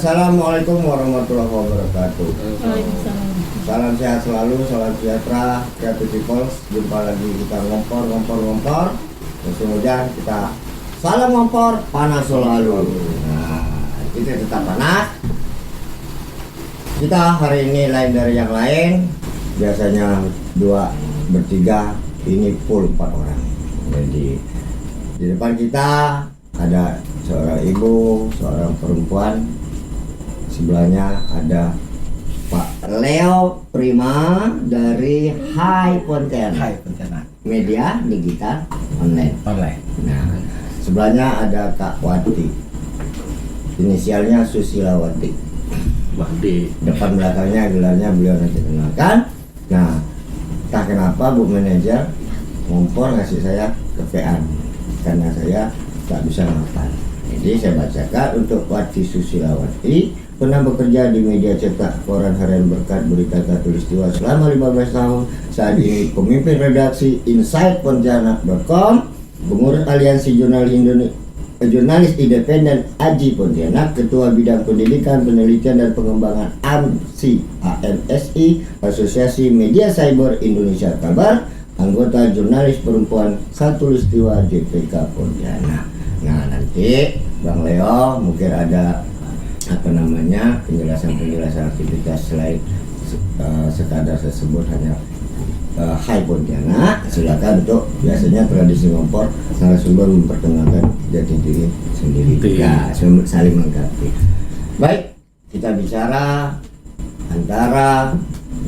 Assalamualaikum warahmatullahi wabarakatuh. Waalaikumsalam. Salam sehat selalu, salam sejahtera, Creative People. Jumpa lagi kita ngompor. Musim hujan kita salam ngompor, panas selalu. Nah, kita tetap panas. Kita hari ini lain dari yang lain. Biasanya 2 bertiga, ini full 4 orang. Jadi di depan kita ada seorang ibu, seorang perempuan. Sebelahnya ada Pak Leo Prima dari Hai Pontianak, media digital online. Nah, sebelahnya ada Kak Wati, inisialnya Susilawati. Depan belakangnya gelarnya beliau nanti kenalkan. Nah, entah kenapa Bu Manajer ngompor ngasih saya kepean karena saya tak bisa ngapal. Jadi saya bacakan untuk Wati Susilawati. Pernah bekerja di media cetak koran harian Berkat Berita Katulistiwa selama 15 tahun. Saat ini pemimpin redaksi insightpontianak.com, pengurus Aliansi Jurnalis Independen Aji Pontianak, Ketua Bidang Pendidikan, Penelitian dan Pengembangan AMSI, Asosiasi Media Cyber Indonesia Kabar, anggota Jurnalis Perempuan Katulistiwa JPK Pontianak. Nah, nanti Bang Leo mungkin ada penjelasan aktivitas selain sekadar tersebut hanya Hai Pontianak. Silakan untuk biasanya tradisi ngompor narasumber memperkenalkan jati diri sendiri ya, saling melengkapi. Baik, kita bicara antara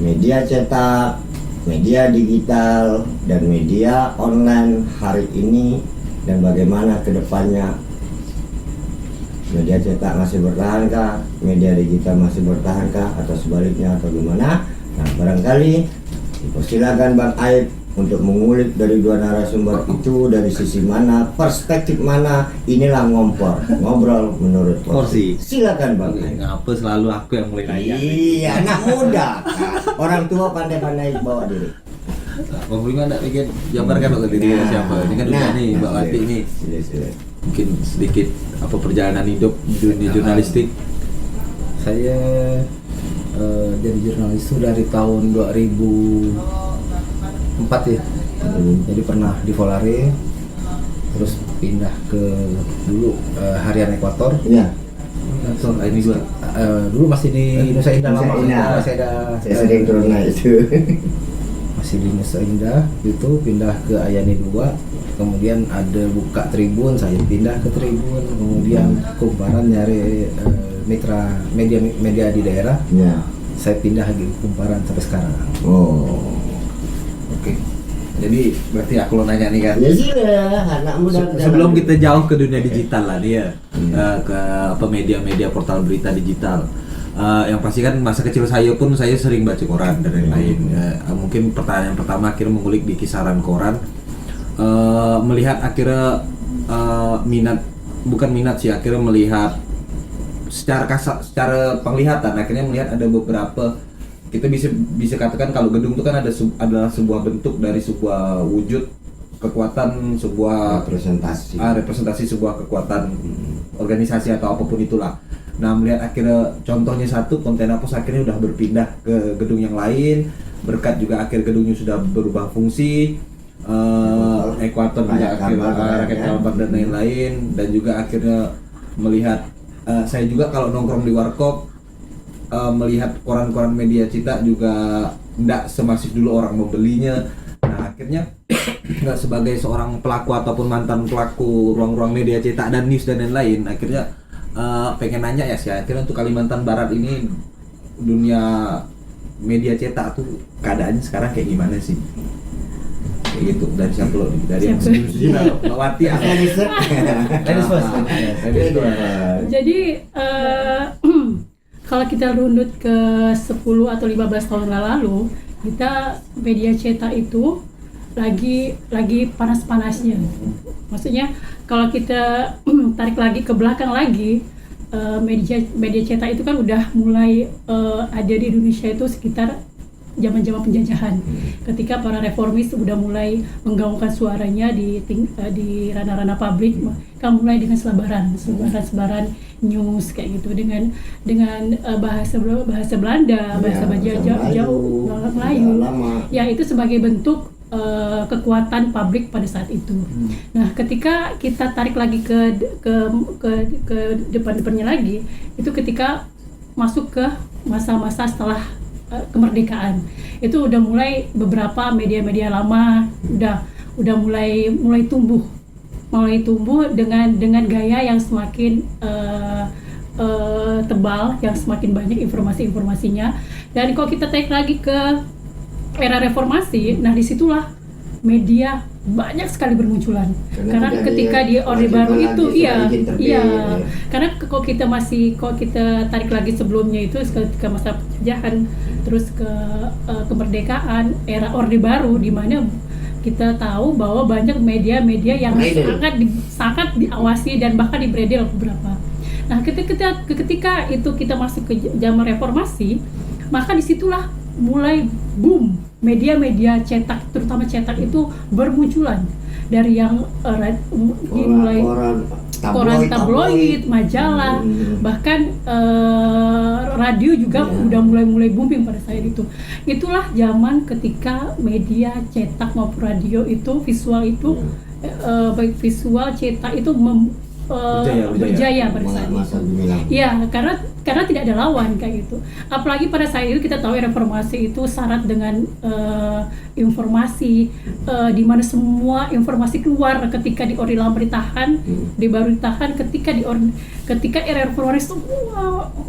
media cetak, media digital dan media online hari ini dan bagaimana kedepannya. Media cetak masih bertahankah, media digital masih bertahankah, atau sebaliknya, atau gimana? Nah, barangkali dipersilakan Bang Aib untuk mengulik dari dua narasumber itu, dari sisi mana, perspektif mana. Inilah ngompor, ngobrol menurut porsi. Silakan Bang Aib. Ngapa selalu aku yang mulai nanya? Iya, anak muda. Orang tua pandai-pandai bawa diri. Bang Prima enggak bikin jabarkan waktu diri siapa? Ini kan nih Mbak Wati ini. Mungkin sedikit apa perjalanan hidup di dunia jurnalistik. Saya jadi jurnalis itu dari tahun 2004 ya. Jadi pernah di Volare, terus pindah ke dulu Harian Ekuator. Iya. Ini gua Dulu masih di Nusa Indah lama. Saya sering turun itu. Masih di Nusa Indah itu, pindah ke Ayani 2, kemudian ada buka Tribun, saya pindah ke Tribun, kemudian Kumparan nyari mitra media di daerah, Ya. saya pindah lagi ke Kumparan sampai sekarang. Oh, oke. Jadi berarti aku lo nanya nih kan. ya sih anak muda. Sebelum kita jauh ke dunia digital lah dia, ke apa media-media portal berita digital. Yang pasti kan masa kecil saya pun saya sering baca koran dan lain-lain. Mungkin pertanyaan pertama akhirnya mengulik di kisaran koran, melihat akhirnya bukan minat sih, akhirnya melihat secara secara penglihatan akhirnya melihat ada beberapa, kita bisa katakan kalau gedung itu kan adalah sebuah bentuk dari sebuah wujud kekuatan, sebuah representasi sebuah kekuatan organisasi atau apapun itulah. Nah, melihat akhirnya contohnya satu, Pontianak Pos akhirnya udah berpindah ke gedung yang lain, Berkat juga akhir gedungnya sudah berubah fungsi, Ekuator juga akhirnya Rakyat Kalbar dan lain-lain, dan juga akhirnya melihat saya juga kalau nongkrong di warkop melihat koran-koran media cetak juga tidak semasif dulu orang membelinya. Nah, akhirnya nggak sebagai seorang pelaku ataupun mantan pelaku ruang-ruang media cetak dan news dan lain-lain, akhirnya pengen nanya ya sih, akhirnya untuk Kalimantan Barat ini dunia media cetak tuh keadaannya sekarang kayak gimana sih? Kayak gitu. Dari siapa lo? Dari yang sejujurnya Mbak Wati. Jadi kalau kita runut ke 10 atau 15 tahun lalu, kita media cetak itu lagi panas-panasnya. Maksudnya kalau kita tarik lagi ke belakang lagi, media cetak itu kan udah mulai ada di Indonesia itu sekitar zaman-zaman penjajahan, ketika para reformis sudah mulai menggaungkan suaranya di ranah-ranah publik, maka mulai dengan sebaran news kayak gitu dengan bahasa Belanda, bahasa Jauh, Melayu, ya itu sebagai bentuk kekuatan publik pada saat itu. Nah, ketika kita tarik lagi ke depan-depannya lagi, itu ketika masuk ke masa-masa setelah kemerdekaan, itu udah mulai beberapa media-media lama udah mulai tumbuh dengan gaya yang semakin tebal, yang semakin banyak informasinya. Dan kalau kita tarik lagi ke era reformasi, nah disitulah media banyak sekali bermunculan. Karena ketika di Orde Baru itu, karena kalau kita tarik lagi sebelumnya itu ketika masa penjajahan, terus ke kemerdekaan, era Orde Baru, di mana kita tahu bahwa banyak media-media yang sangat diawasi dan bahkan dibredel beberapa. Nah, ketika itu kita masuk ke zaman reformasi, maka disitulah mulai boom media-media cetak, terutama cetak itu bermunculan dari yang mulai koran tabloid, majalah, bahkan radio juga udah mulai booming pada saat itu. Itulah zaman ketika media cetak maupun radio itu visual itu baik visual cetak itu berjaya pada saat itu. Ya, karena tidak ada lawan kayak gitu. Apalagi pada saat itu kita tahu reformasi itu syarat dengan informasi, di mana semua informasi keluar ketika di Orde Lama ditahan, di Baru ditahan, ketika era reformasi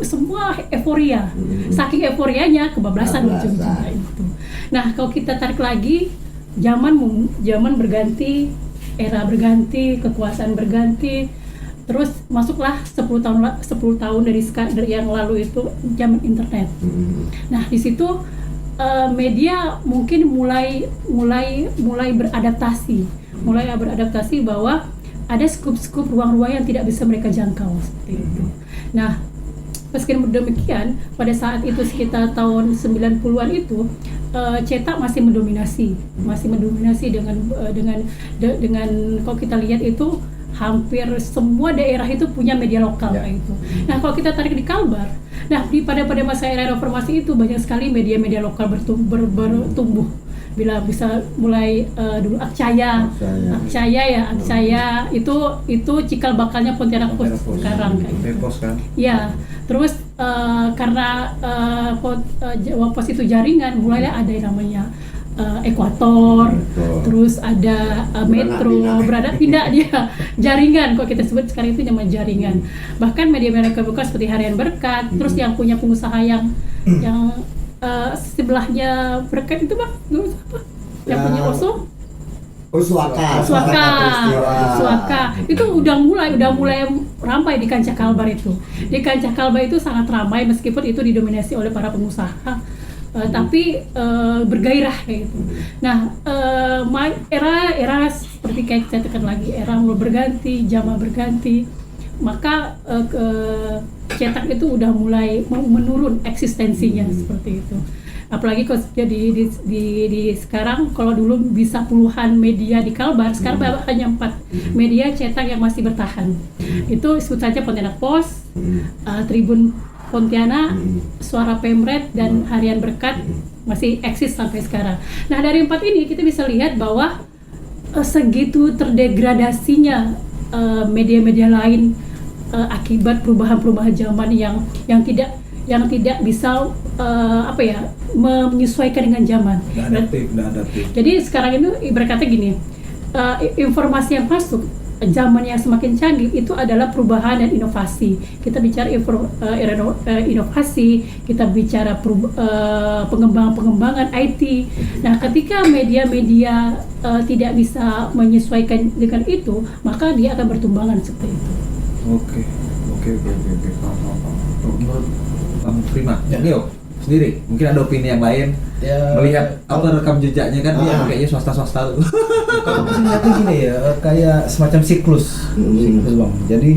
semua euforia. Saking euforianya kebablasan ujung-ujungnya itu. Nah, kalau kita tarik lagi zaman berganti, era berganti, kekuasaan berganti. Terus masuklah 10 tahun dari yang lalu itu zaman internet. Nah, di situ media mungkin mulai beradaptasi bahwa ada skup-skup ruang-ruang yang tidak bisa mereka jangkau seperti itu. Nah, meski demikian, pada saat itu sekitar tahun 90-an itu cetak masih mendominasi dengan kalau kita lihat itu hampir semua daerah itu punya media lokal kayak itu. Nah, kalau kita tarik di Kalbar, pada masa era reformasi itu banyak sekali media-media lokal bertumbuh. Bila bisa mulai dulu Akcaya itu cikal bakalnya Pontianak Post sekarang kayak gitu. Pos kan? Ya, terus karena Pos itu jaringan, mulailah ada yang namanya Ekuator, terus ada Metro, pindah dia jaringan, kok kita sebut sekarang itu namanya jaringan. Bahkan media-media kebuka seperti Harian Berkat, terus yang punya pengusaha yang sebelahnya Berkat itu bang, yang punya Oso. Suaka itu udah mulai ramai di kancah Kalbar itu. Di kancah Kalbar itu sangat ramai meskipun itu didominasi oleh para pengusaha. Tapi bergairah kayak gitu. Nah, era seperti kayak saya tekan lagi, era mulai berganti, zaman berganti, maka cetak itu udah mulai menurun eksistensinya seperti itu. Apalagi kalau jadi di sekarang, kalau dulu bisa puluhan media di Kalbar, sekarang hanya 4 media cetak yang masih bertahan. Itu sebut saja Pontianak Post, Tribun Pontianak, Suara Pemret, dan Harian Berkat masih eksis sampai sekarang. Nah, dari 4 ini kita bisa lihat bahwa segitu terdegradasinya media-media lain akibat perubahan zaman yang tidak bisa menyesuaikan dengan zaman. Adaptif. Jadi sekarang itu ibaratnya gini, informasi yang masuk zaman yang semakin canggih itu adalah perubahan dan inovasi. Kita bicara inovasi, kita bicara pengembangan IT. Nah, ketika media-media tidak bisa menyesuaikan dengan itu, maka dia akan bertumbangan seperti itu. Oke. Menurut Bang Prima, Leo sendiri mungkin ada opini yang lain melihat rekam jejaknya kan dia kayaknya swasta tuh. Kalau aku lihatnya gini ya, kayak semacam siklus bang. Jadi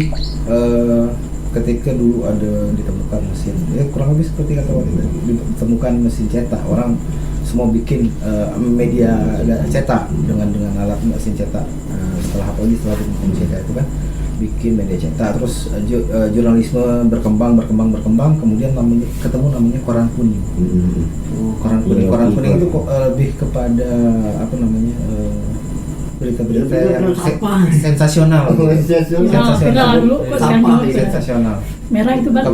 ketika dulu ada ditemukan mesin, ya kurang lebih seperti kata waktu tadi, ditemukan mesin cetak, orang semua bikin media cetak dengan alat mesin cetak. Setelah ditemukan mesin cetak itu kan bikin media cetak, terus jurnalisme berkembang, kemudian namanya koran kuning. Koran kuning itu lebih kepada apa namanya, berita-berita yang sensasional. Sensasional. Merah itu bang.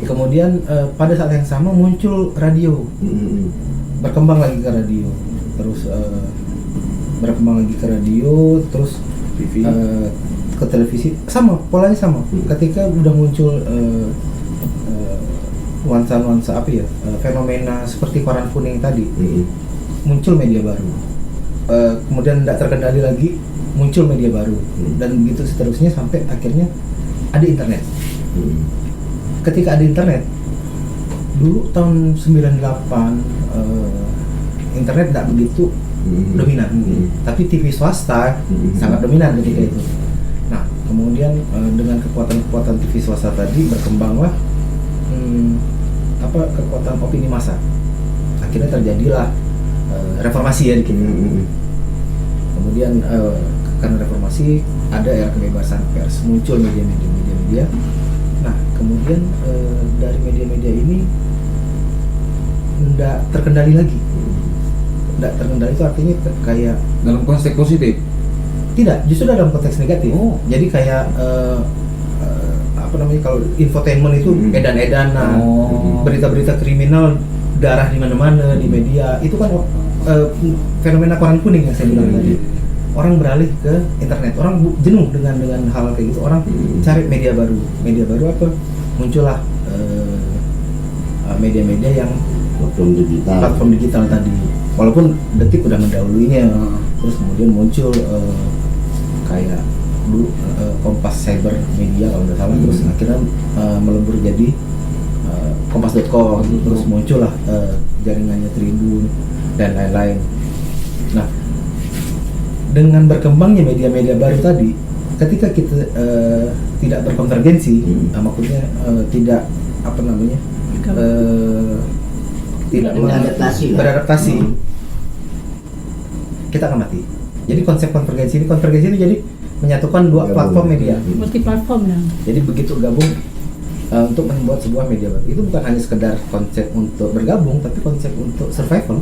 Kemudian pada saat yang sama muncul radio, berkembang lagi ke radio, terus TV, ke televisi, sama polanya sama. Ketika udah muncul nuansa fenomena seperti koran kuning tadi, muncul media baru. Kemudian tidak terkendali lagi, muncul media baru, dan begitu seterusnya sampai akhirnya ada internet. Ketika ada internet, dulu tahun 98 internet tidak begitu dominan, tapi TV swasta sangat dominan ketika itu. Nah, kemudian dengan kekuatan TV swasta tadi berkembanglah kekuatan opini massa. Akhirnya terjadilah reformasi ya di kita. Kemudian karena reformasi ada era kebebasan pers, muncul media. Nah, kemudian dari media-media ini tidak terkendali lagi. Tidak terkendali itu artinya kayak dalam konteks positif? Tidak, justru dalam konteks negatif. Jadi kayak kalau infotainment itu edan-edanan, berita-berita kriminal, darah di mana-mana di media, itu kan fenomena koran kuning yang saya bilang tadi. Orang beralih ke internet, orang jenuh dengan hal kayak gitu, orang cari media baru apa? Muncullah media-media yang platform digital tadi. Walaupun Detik udah mendahulunya, terus kemudian muncul kayak dulu Kompas Cyber Media kalau nggak salah, terus akhirnya melebur jadi kompas.com, terus muncullah jaringannya Tribun dan lain-lain. Nah, dengan berkembangnya media-media baru tadi, ketika kita tidak berkonvergensi, maksudnya tidak tidak beradaptasi, kita akan mati. Jadi konsep konvergensi ini jadi menyatukan dua platform media, multi platform. Jadi begitu gabung untuk membuat sebuah media baru, itu bukan hanya sekedar konsep untuk bergabung, tapi konsep untuk survival,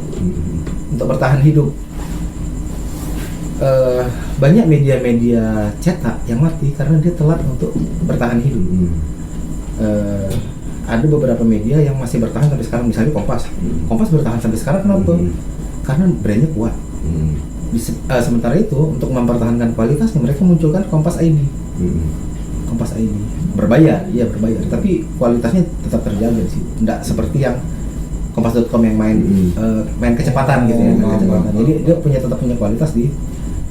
untuk bertahan hidup. Banyak media-media cetak yang mati karena dia telat untuk bertahan hidup. Ada beberapa media yang masih bertahan sampai sekarang, misalnya Kompas bertahan sampai sekarang, kenapa? Karena brandnya kuat. Sementara itu untuk mempertahankan kualitasnya, mereka munculkan Kompas ID. Kompas ID berbayar, tapi kualitasnya tetap terjaga sih. Tidak seperti yang kompas.com yang main kecepatan gitu ya, kecepatan. Jadi dia tetap punya kualitas di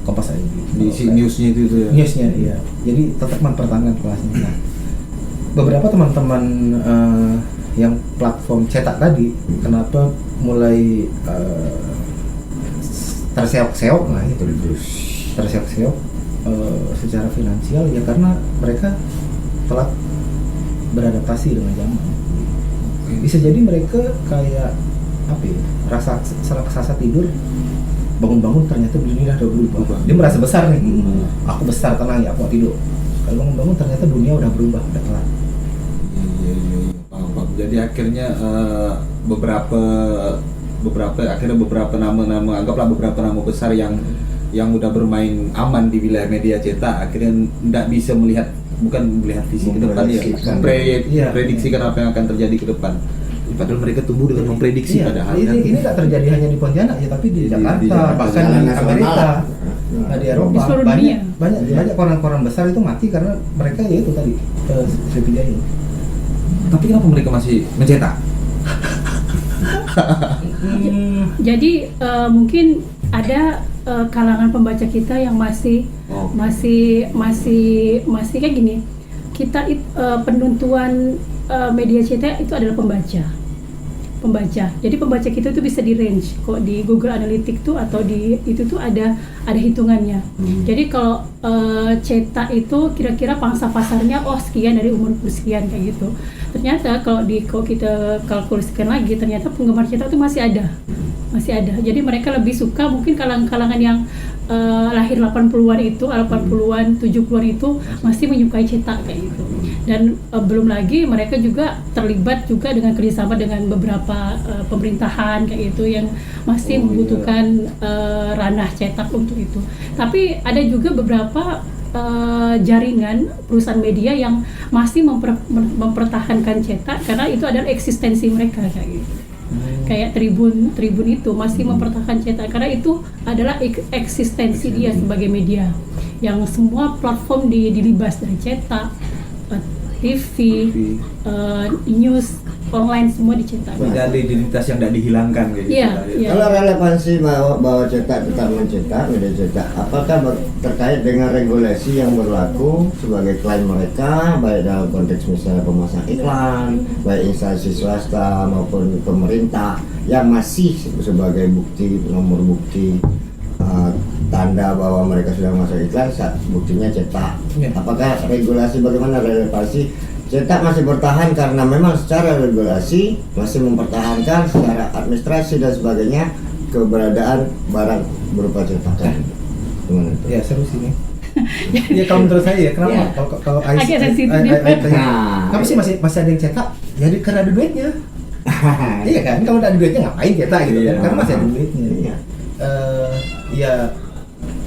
Kompas ID. Di newsnya itu ya. Newsnya, iya. Jadi tetap mempertahankan kelasnya. Nah, beberapa teman-teman yang platform cetak tadi, kenapa mulai terseok-seok lah itu, terseok-seok secara finansial ya, karena mereka telat beradaptasi dengan zaman. Bisa jadi mereka kayak rasa kesasar tidur, bangun-bangun ternyata dunia udah berubah. Dia merasa besar nih, aku besar, tenang ya, aku mau tidur. Kalau bangun-bangun ternyata dunia udah berubah, udah telat. Iya, paham. Jadi akhirnya beberapa nama-nama, anggaplah beberapa nama besar yang udah bermain aman di wilayah media cetak, akhirnya tidak bisa bukan melihat visi ke depan ya, memprediksikan apa yang akan terjadi ke depan. Padahal mereka tumbuh dengan memprediksi, padahal ini nggak terjadi hanya di Pontianak ya, tapi di Jakarta, bahkan di Amerika, di Eropa, banyak koran-koran besar itu mati karena mereka ya itu tadi Sriwijaya. Tapi kenapa mereka masih mencetak? Jadi mungkin ada kalangan pembaca kita yang masih kayak gini. Kita penentuan media cetak itu adalah pembaca. pembaca. Jadi pembaca kita tuh bisa di range. Kok di Google Analytics tuh atau di itu tuh ada hitungannya. Jadi kalau cetak itu kira-kira pangsa pasarnya sekian dari umur sekian kayak gitu. Ternyata kalau kita kalkulasikan lagi, ternyata penggemar cetak tuh masih ada. Jadi mereka lebih suka mungkin kalangan yang lahir 80-an itu, 80-an, 70-an itu masih menyukai cetak kayak gitu. Dan belum lagi mereka juga terlibat juga dengan kerjasama dengan beberapa pemerintahan kayak gitu yang masih membutuhkan ranah cetak untuk itu. Tapi ada juga beberapa jaringan perusahaan media yang masih mempertahankan cetak karena itu adalah eksistensi mereka kayak gitu. Kayak Tribun itu masih mempertahankan cetak karena itu adalah eksistensi dia sebagai media yang semua platform dilibas dari cetak, TV, news online semua dicetak. Tidak ada identitas yang tidak dihilangkan gitu. Iya. Kalau relevansi bahwa cetak tetap mencetak, media cetak, apakah terkait dengan regulasi yang berlaku sebagai klaim mereka, baik dalam konteks misalnya pemasang iklan, baik instansi swasta maupun pemerintah yang masih sebagai bukti, nomor bukti tanda bahwa mereka sudah masuk iklan, saat buktinya cetak. Apakah regulasi bagaimana relevansi? Cetak masih bertahan karena memang secara regulasi masih mempertahankan secara administrasi dan sebagainya keberadaan barang berupa cetakan. Gimana itu? Ya seru sih nih. Ya kalau menurut saya ya kenapa kalau Agak sensitif. tapi sih masih ada yang cetak jadi karena ada duitnya. Iya kan, kalau ada duitnya ngapain cetak gitu kan, karena masih ada duitnya. Iya. Ya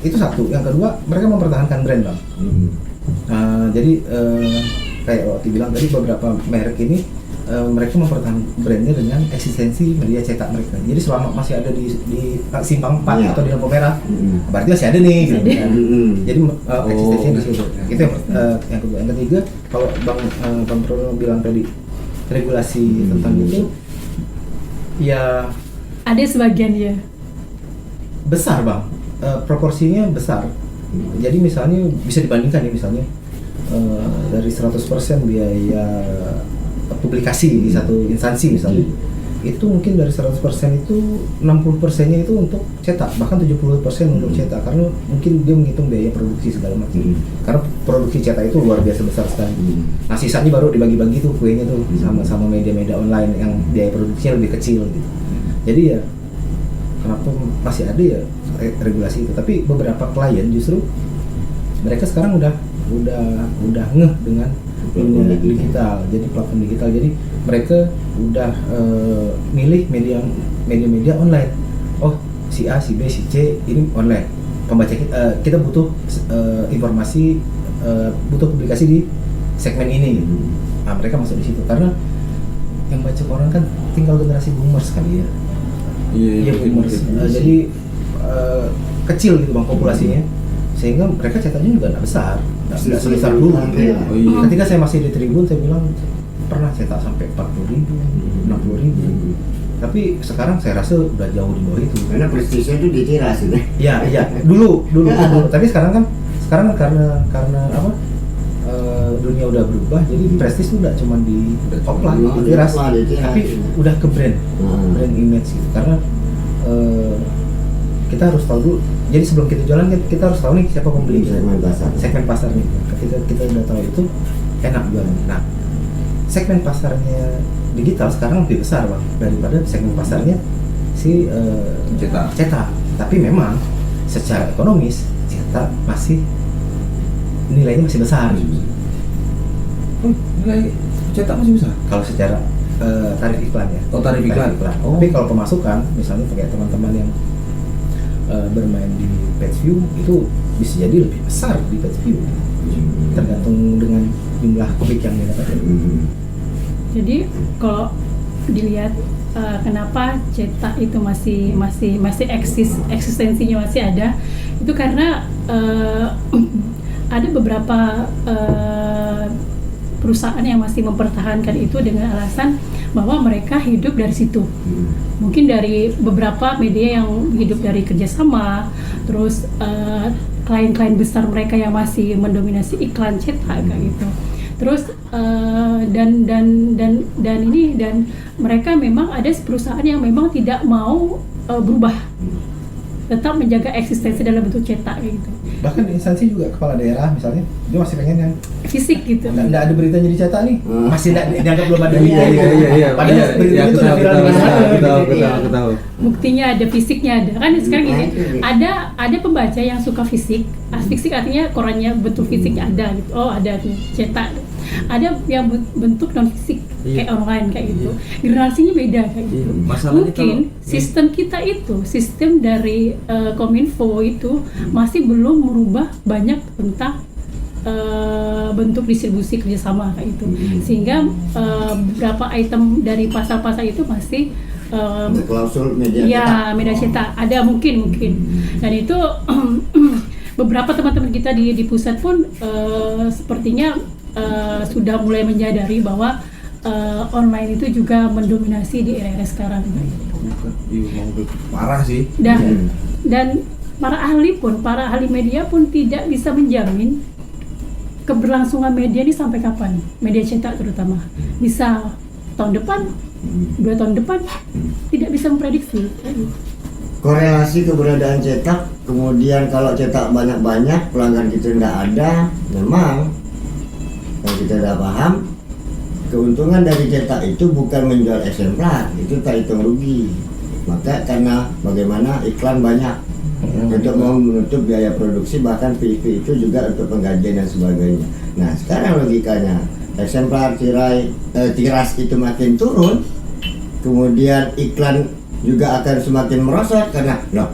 itu satu. Yang kedua, mereka mempertahankan brand bang. Jadi kayak waktu bilang tadi beberapa merek ini mereka mempertahankan brandnya dengan eksistensi media cetak mereka. Jadi selama masih ada di simpang 4 atau di lampu merah, berarti masih ada nih gitu kan. Jadi eksistensinya di situ. Itu yang kedua. Yang ketiga, kalau Bang Prono bilang tadi regulasi tentang itu, ya Ada sebagian ya. besar bang, proporsinya besar. Jadi misalnya bisa dibandingkan nih misalnya dari 100% biaya publikasi di satu instansi misalnya, itu mungkin dari 100% itu 60%-nya itu untuk cetak, bahkan 70% untuk cetak, karena mungkin dia menghitung biaya produksi segala macam. Karena produksi cetak itu luar biasa besar sekali. Nah sisanya baru dibagi-bagi tuh kuenya tuh sama media-media online yang biaya produksinya lebih kecil gitu. Jadi ya kenapa masih ada ya regulasi itu? Tapi beberapa klien justru mereka sekarang udah ngeh dengan dunia digital, jadi platform digital. Jadi mereka udah milih media online. Oh si A, si B, si C ini online. Pembaca kita butuh informasi, butuh publikasi di segmen ini. Nah mereka masuk di situ karena yang baca orang kan tinggal generasi boomers kali ya. Iya boomers. Jadi kecil gitu bang populasinya, sehingga mereka cetaknya juga nggak besar, nggak sebesar dulu. Ketika saya masih di Tribun, saya bilang pernah cetak sampai 40.000, 60.000. Tapi sekarang saya rasa udah jauh di bawah itu. Karena prestisnya itu ditiras gitu. Iya. Dulu. Tapi sekarang karena apa? Dunia udah berubah, jadi prestis itu udah cuma di offline, ditiras, tapi udah ke brand image gitu. Karena kita harus tahu dulu. Jadi sebelum kita jualan kita harus tahu nih siapa pembeli, segmen pasar nih. Kita udah tahu itu enak jualan. Nah, segmen pasarnya digital sekarang lebih besar bang daripada segmen pasarnya si cetak. Tapi memang secara ekonomis cetak masih nilainya masih besar. Nilai cetak masih besar? Kalau secara tarif iklan ya. Oh, tarif iklan. Tapi kalau pemasukan, misalnya kayak teman-teman yang bermain di PageView itu bisa jadi lebih besar di PageView. Tergantung dengan jumlah klik yang didapatkan. Jadi kalau dilihat kenapa cetak itu masih eksistensinya masih ada, itu karena ada beberapa perusahaan yang masih mempertahankan itu dengan alasan bahwa mereka hidup dari situ. Mungkin dari beberapa media yang hidup dari kerjasama, terus klien-klien besar mereka yang masih mendominasi iklan cetak kayak gitu. Terus dan mereka memang ada perusahaan yang memang tidak mau berubah, tetap menjaga eksistensi dalam bentuk cetak kayak gitu. Bahkan di instansi juga kepala daerah misalnya dia masih pengen yang Fisik gitu. nggak ada beritanya dicetak nih, masih dianggap belum ada Iya, beritanya. Padahal beritanya itu udah viral di mana. Aku tahu. Buktinya ada, fisiknya ada kan. Sekarang gini, Nah, itu. ada pembaca yang suka fisik. Fisik artinya korannya bentuk fisiknya ada gitu. Oh, ada nih cetak. Ada yang bentuk non fisik kayak online kayak gitu. Generasinya beda kayak gitu. Masalahnya Mungkin sistem kita itu, sistem dari Kominfo itu masih belum merubah banyak tentang bentuk distribusi kerjasama kayak itu, sehingga beberapa item dari pasal-pasal itu masih Ada klausul media ya cetak. media cetak ada mungkin dan itu beberapa teman-teman kita di pusat pun sepertinya sudah mulai menyadari bahwa online itu juga mendominasi di era sekarang. Iya, mau parah sih. Dan para ahli media pun tidak bisa menjamin keberlangsungan media ini sampai kapan, media cetak terutama. Bisa tahun depan, 2 tahun depan, tidak bisa memprediksi. Korelasi keberadaan cetak, kemudian kalau cetak banyak-banyak, pelanggan kita tidak ada, memang yang kita tidak paham, keuntungan dari cetak itu bukan menjual eksemplar, itu tak hitung rugi. Maka karena bagaimana iklan banyak untuk menutup biaya produksi, bahkan PIP itu juga untuk penggajian dan sebagainya. Nah sekarang logikanya eksemplar tiras itu makin turun, kemudian iklan juga akan semakin merosot karena loh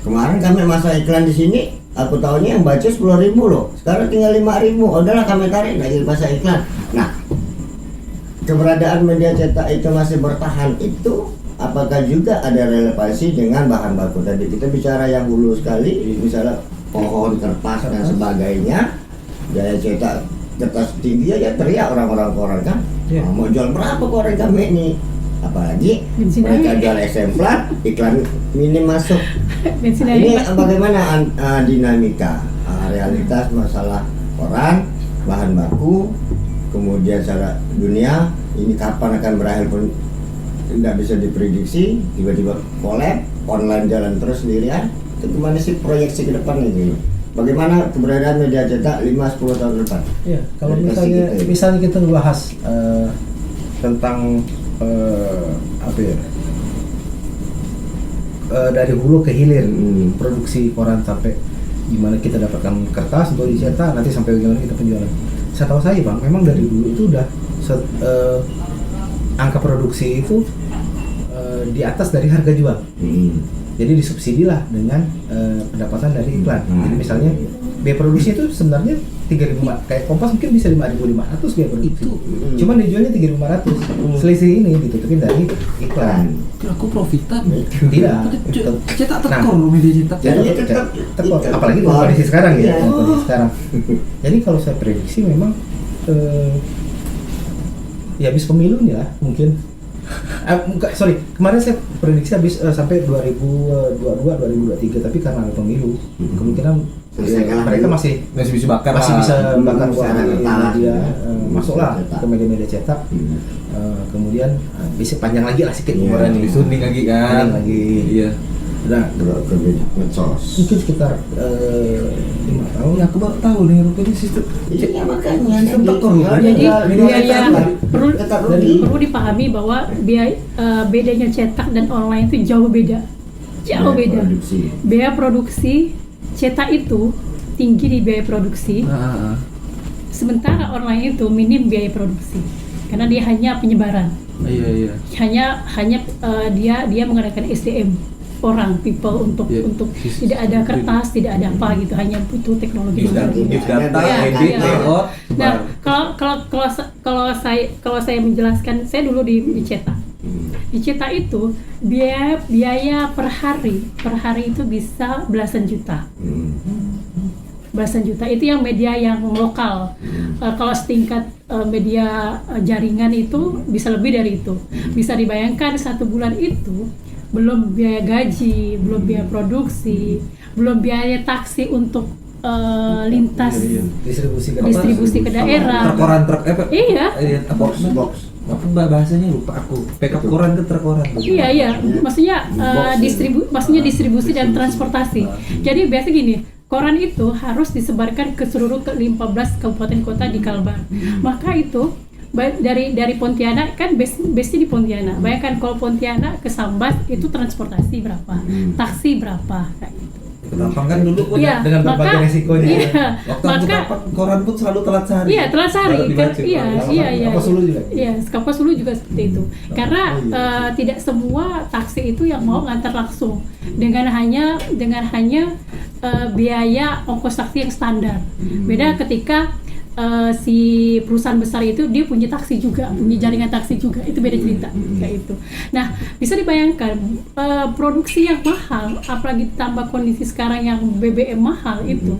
kemarin kami masa iklan di sini aku tahunya yang baca 10.000 loh, sekarang tinggal 5.000, udahlah kami tarik lagi masa iklan. Nah keberadaan media cetak itu masih bertahan itu apakah juga ada relevansi dengan bahan baku tadi? Kita bicara yang hulu sekali, misalnya pohon, kertas dan sebagainya, daya cetak kertas tinggi aja teriak orang-orang koran kan, mau jual berapa koran kami ini? Apalagi mereka jual eksemplar, iklan minim masuk. Nah, ini bagaimana dinamika realitas masalah koran, bahan baku, kemudian secara dunia ini kapan akan berakhir pun tidak bisa diprediksi, tiba-tiba collab, online jalan terus sendirian. Itu gimana sih proyeksi ke depan itu? Bagaimana keberadaan media cetak 5-10 tahun ke depan? Ya, kalau Dari misalnya kita bahas tentang apa ya? Dari hulu ke hilir produksi koran sampai gimana kita dapatkan kertas untuk dicetak, nanti sampai bagaimana kita penjualan. Setahu saya Bang, memang dari dulu itu udah angka produksi itu di atas dari harga jual. Jadi disubsidi lah dengan pendapatan dari iklan. Jadi misalnya biaya produksi itu sebenarnya 3.500, kayak Kompas mungkin bisa 5.500 biaya produksi. Cuman dijualnya 3.500. Selisih ini ditutupin dari iklan. Aku profitan. Tidak. Cetak tekor loh media cetak. Jadi Jadi tetap tekor, apalagi dengan kondisi sekarang ya, Iya. dengan kondisi sekarang. Jadi kalau saya prediksi memang ya habis pemilu nih lah mungkin. Kemarin saya prediksi habis sampai 2022-2023, tapi karena ada pemilu, kemungkinan mereka masih Bisa bakar bisa bakar uang secara di bertahap. media, masuklah Cetak. ke media-media cetak. Kemudian bisa panjang lagi lah sedikit Iya. umuran ini. disunding lagi kan. Sunning lagi. Iya. Nah, ke medsos. mungkin sekitar 5 tahun. Ya aku baru tahu nih rupanya sistem. Iya makanya Sistem tekor loh. Jadi biaya tetap rugi. perlu dipahami bahwa bedanya cetak dan online itu jauh beda. Jauh beda. Produksi. Biaya produksi cetak itu tinggi di biaya produksi, sementara online itu minim biaya produksi karena dia hanya penyebaran. Iya. Hanya dia menggunakan SDM orang people untuk Iya. tidak ada kertas, tidak ada apa gitu, hanya butuh teknologi. Give data, Iya, edit, iya. layout. Nah, kalau saya menjelaskan, saya dulu di cetak. Di cetak itu biaya per hari itu bisa belasan juta. Belasan juta itu yang media yang lokal. Kalau setingkat media jaringan itu bisa lebih dari itu. Bisa dibayangkan 1 bulan itu belum biaya gaji, belum biaya produksi, belum biaya taksi untuk lintas distribusi ke daerah. Terkoran truk Iya. box. Apa bahasanya lupa aku. Backup koran ke terkoran. Iya, maksudnya maksudnya distribusi dan transportasi. Jadi biasa gini, koran itu harus disebarkan ke seluruh 15 kabupaten kota di Kalbar. Maka itu dari Pontianak kan base-nya di Pontianak. Bayangkan kalau Pontianak ke Sambas itu transportasi berapa, taksi berapa, kayak gitu. Gampang kan dulu Iya, dengan berbagai maka- resikonya. Iya, waktu aku dapat koran pun selalu telat sehari. Iya, telat sehari. Baru dibaca. Iya. Kapas Hulu juga. Iya, Kapas Hulu juga seperti itu. Karena tidak semua taksi itu yang mau ngantar langsung dengan hanya biaya ongkos taksi yang standar. Beda ketika si perusahaan besar itu dia punya taksi juga, punya jaringan taksi juga, itu beda cerita kayak itu. Nah, bisa dibayangkan produksi yang mahal, apalagi tambah kondisi sekarang yang BBM mahal itu,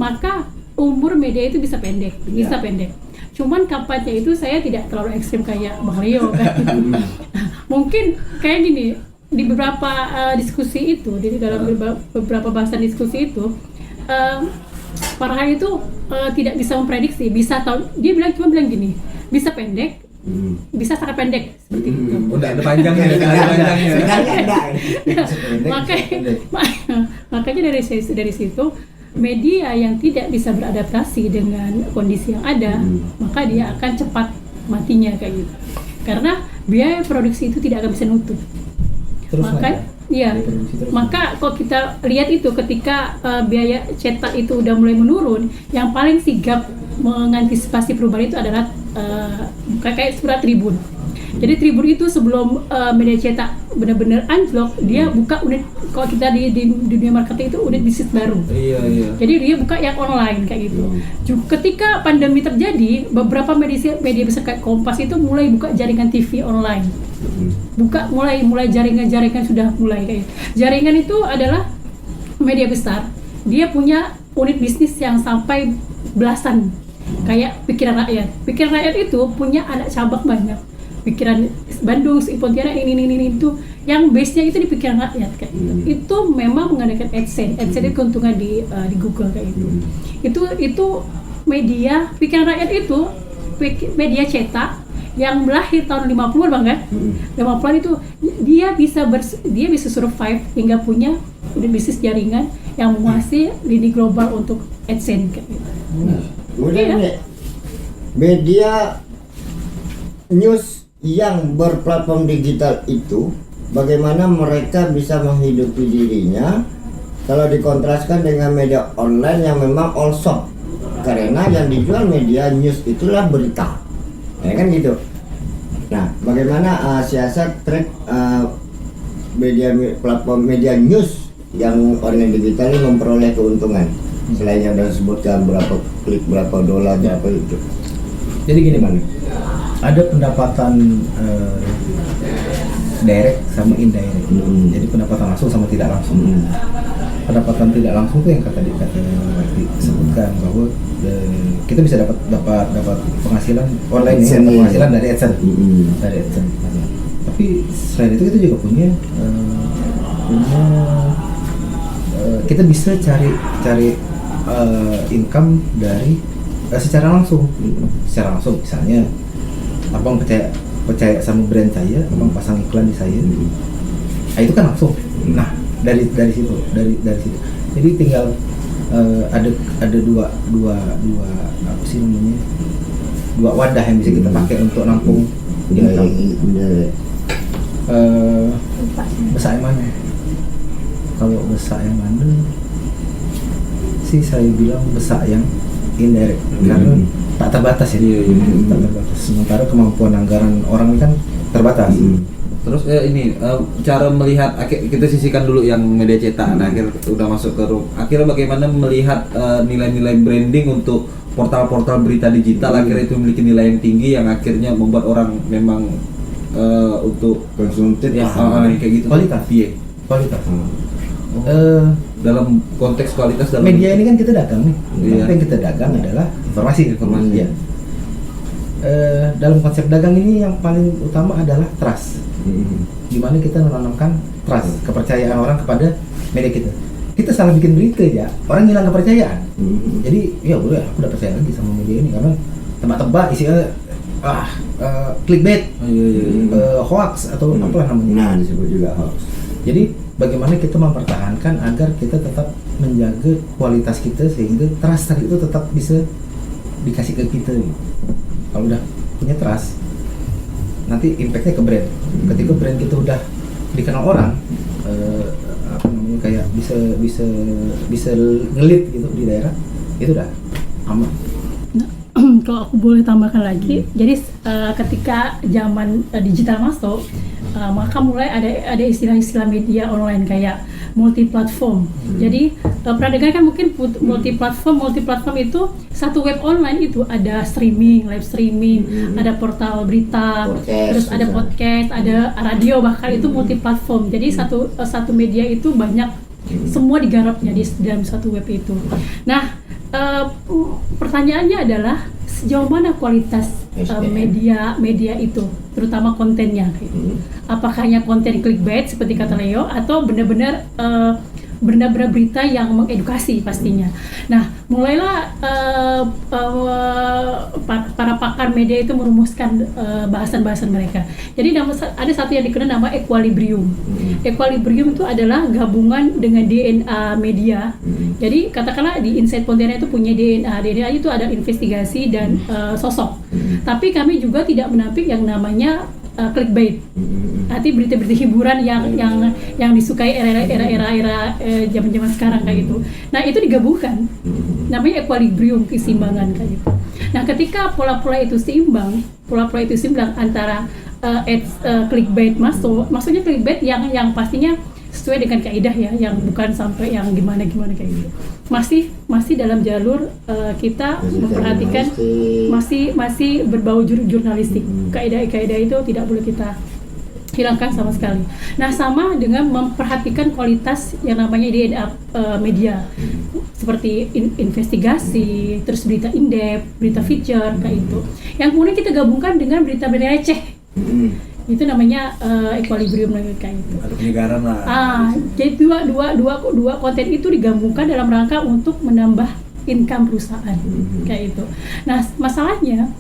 maka umur media itu bisa pendek. Cuman kampanye itu saya tidak terlalu ekstrim kayak Bang Leo kan. Mungkin kayak gini, di beberapa diskusi itu, di dalam beberapa bahasan diskusi itu, Farhan itu tidak bisa memprediksi, bisa tahu, dia cuma bilang gini, bisa pendek, bisa sangat pendek seperti itu. Udah ada panjangnya, Makanya dari situ media yang tidak bisa beradaptasi dengan kondisi yang ada, maka dia akan cepat matinya kayak gitu. Karena biaya produksi itu tidak akan bisa nutup. Maka kalau kita lihat itu ketika biaya cetak itu udah mulai menurun, yang paling sigap mengantisipasi perubahan itu adalah kayak surat Tribun. Jadi Tribun itu sebelum media cetak benar-benar anjlok, dia buka unit, kalau kita di dunia marketing itu unit bisnis baru. Iya. Jadi dia buka yang online kayak gitu. Ketika pandemi terjadi, beberapa media besar kayak Kompas itu mulai buka jaringan TV online. Mulai jaringan sudah mulai kayak gitu. Jaringan itu adalah media besar. Dia punya unit bisnis yang sampai belasan. Kayak Pikiran Rakyat. Pikiran Rakyat itu punya anak cabang banyak. Pikiran Bandung, Pontianak, ini itu yang base-nya itu di Pikiran Rakyat kayak gitu. Itu memang mengadakan AdSense itu keuntungan di Google kayak gitu. Itu media Pikiran Rakyat itu media cetak yang lahir tahun 50-an Bang kan? 50-an itu dia bisa survive hingga punya bisnis jaringan yang menguasai lini global untuk AdSense kayak gitu. Kemudian nih, media news yang berplatform digital itu bagaimana mereka bisa menghidupi dirinya kalau dikontraskan dengan media online yang memang all shop, karena yang dijual media news itulah berita, ya kan gitu. Nah, bagaimana siasat track platform media news yang online digital ini memperoleh keuntungan selain yang sudah disebutkan berapa klik, berapa dolar, berapa itu. Jadi gini Bang, ada pendapatan direct sama indirect. Jadi pendapatan langsung sama tidak langsung. Pendapatan tidak langsung itu yang kata disebutkan bahwa kita bisa dapat penghasilan online ya, penghasilan dari AdSense. Dari AdSense. Tapi selain itu kita juga punya kita bisa cari income dari secara langsung. Secara langsung misalnya abang percaya sama brand saya, abang pasang iklan di saya. Nah, itu kan langsung. Nah, dari situ. Jadi tinggal ada dua apa sih namanya? Dua wadah yang bisa kita pakai untuk nampung income. Besar yang mana? Kalau besar yang mana? Sih saya bilang besar yang indirect karena tak terbatas ya. Tak terbatas. Sementara kemampuan anggaran orang ini kan terbatas. Terus cara melihat, kita sisihkan dulu yang media cetak. Nah, udah masuk ke akhirnya bagaimana melihat nilai-nilai branding untuk portal-portal berita digital akhirnya itu memiliki nilai yang tinggi yang akhirnya membuat orang memang untuk konsumtif ya kayak gitu. Kualitas. Kualitas. Dalam konteks kualitas dalam Media ini kan kita dagang nih. Iya. Apa yang kita dagang adalah informasi. Informasi. Ya. Dalam konsep dagang ini yang paling utama adalah trust. Gimana kita menanamkan trust, kepercayaan orang kepada media kita. kita salah bikin berita ya, orang hilang kepercayaan. Hmm. Jadi ya udah, aku udah percaya lagi sama media ini karena tebak-tebak isinya clickbait, hoax atau apalah namanya. Nah, disebut juga hoax. Jadi bagaimana kita mempertahankan agar kita tetap menjaga kualitas kita sehingga trust tadi itu tetap bisa dikasih ke kita gitu. Kalau udah punya trust, nanti impactnya ke brand. Ketika brand kita udah dikenal orang, apa namanya, kayak bisa ngelit gitu di daerah, itu udah aman. Kalau aku boleh tambahkan lagi, jadi ketika zaman digital masuk, maka mulai ada istilah-istilah media online kayak multi platform. Jadi pernah dengar kan mungkin multi platform itu satu web online itu ada streaming, live streaming, ada portal berita, Podcast, terus ada misalnya. podcast, ada radio, bahkan itu multi platform. Jadi satu media itu banyak, semua digarapnya di dalam satu web itu. Nah, pertanyaannya adalah sejauh mana kualitas media itu, terutama kontennya. Apakah hanya konten clickbait seperti kata Leo, atau benar-benar berita yang mengedukasi pastinya. Nah, mulailah para pakar media itu merumuskan bahasan-bahasan mereka. Jadi ada satu yang dikenal nama equilibrium. Equilibrium itu adalah gabungan dengan DNA media. Jadi katakanlah di Inside Pontianak itu punya DNA. DNA itu ada investigasi dan sosok. Tapi kami juga tidak menampik yang namanya clickbait. Arti berita-berita hiburan yang disukai era zaman-zaman sekarang kayak gitu. Nah, itu digabungkan. Namanya equilibrium, keseimbangan kayak gitu. Nah, ketika pola-pola itu seimbang antara clickbait maksudnya clickbait yang pastinya sesuai dengan kaidah ya, yang bukan sampai yang gimana kayak gitu. Masih dalam jalur kita memperhatikan, masih berbau jurnalistik. Kaidah itu tidak boleh kita hilangkan sama sekali. Nah, sama dengan memperhatikan kualitas yang namanya DNA media, seperti investigasi, terus berita in-depth, berita feature kayak itu. Yang kemudian kita gabungkan dengan berita-berita receh. Itu namanya equilibrium kayak itu. Ada penyegaran lah. Jadi dua konten itu digabungkan dalam rangka untuk menambah income perusahaan kayak itu. Nah, masalahnya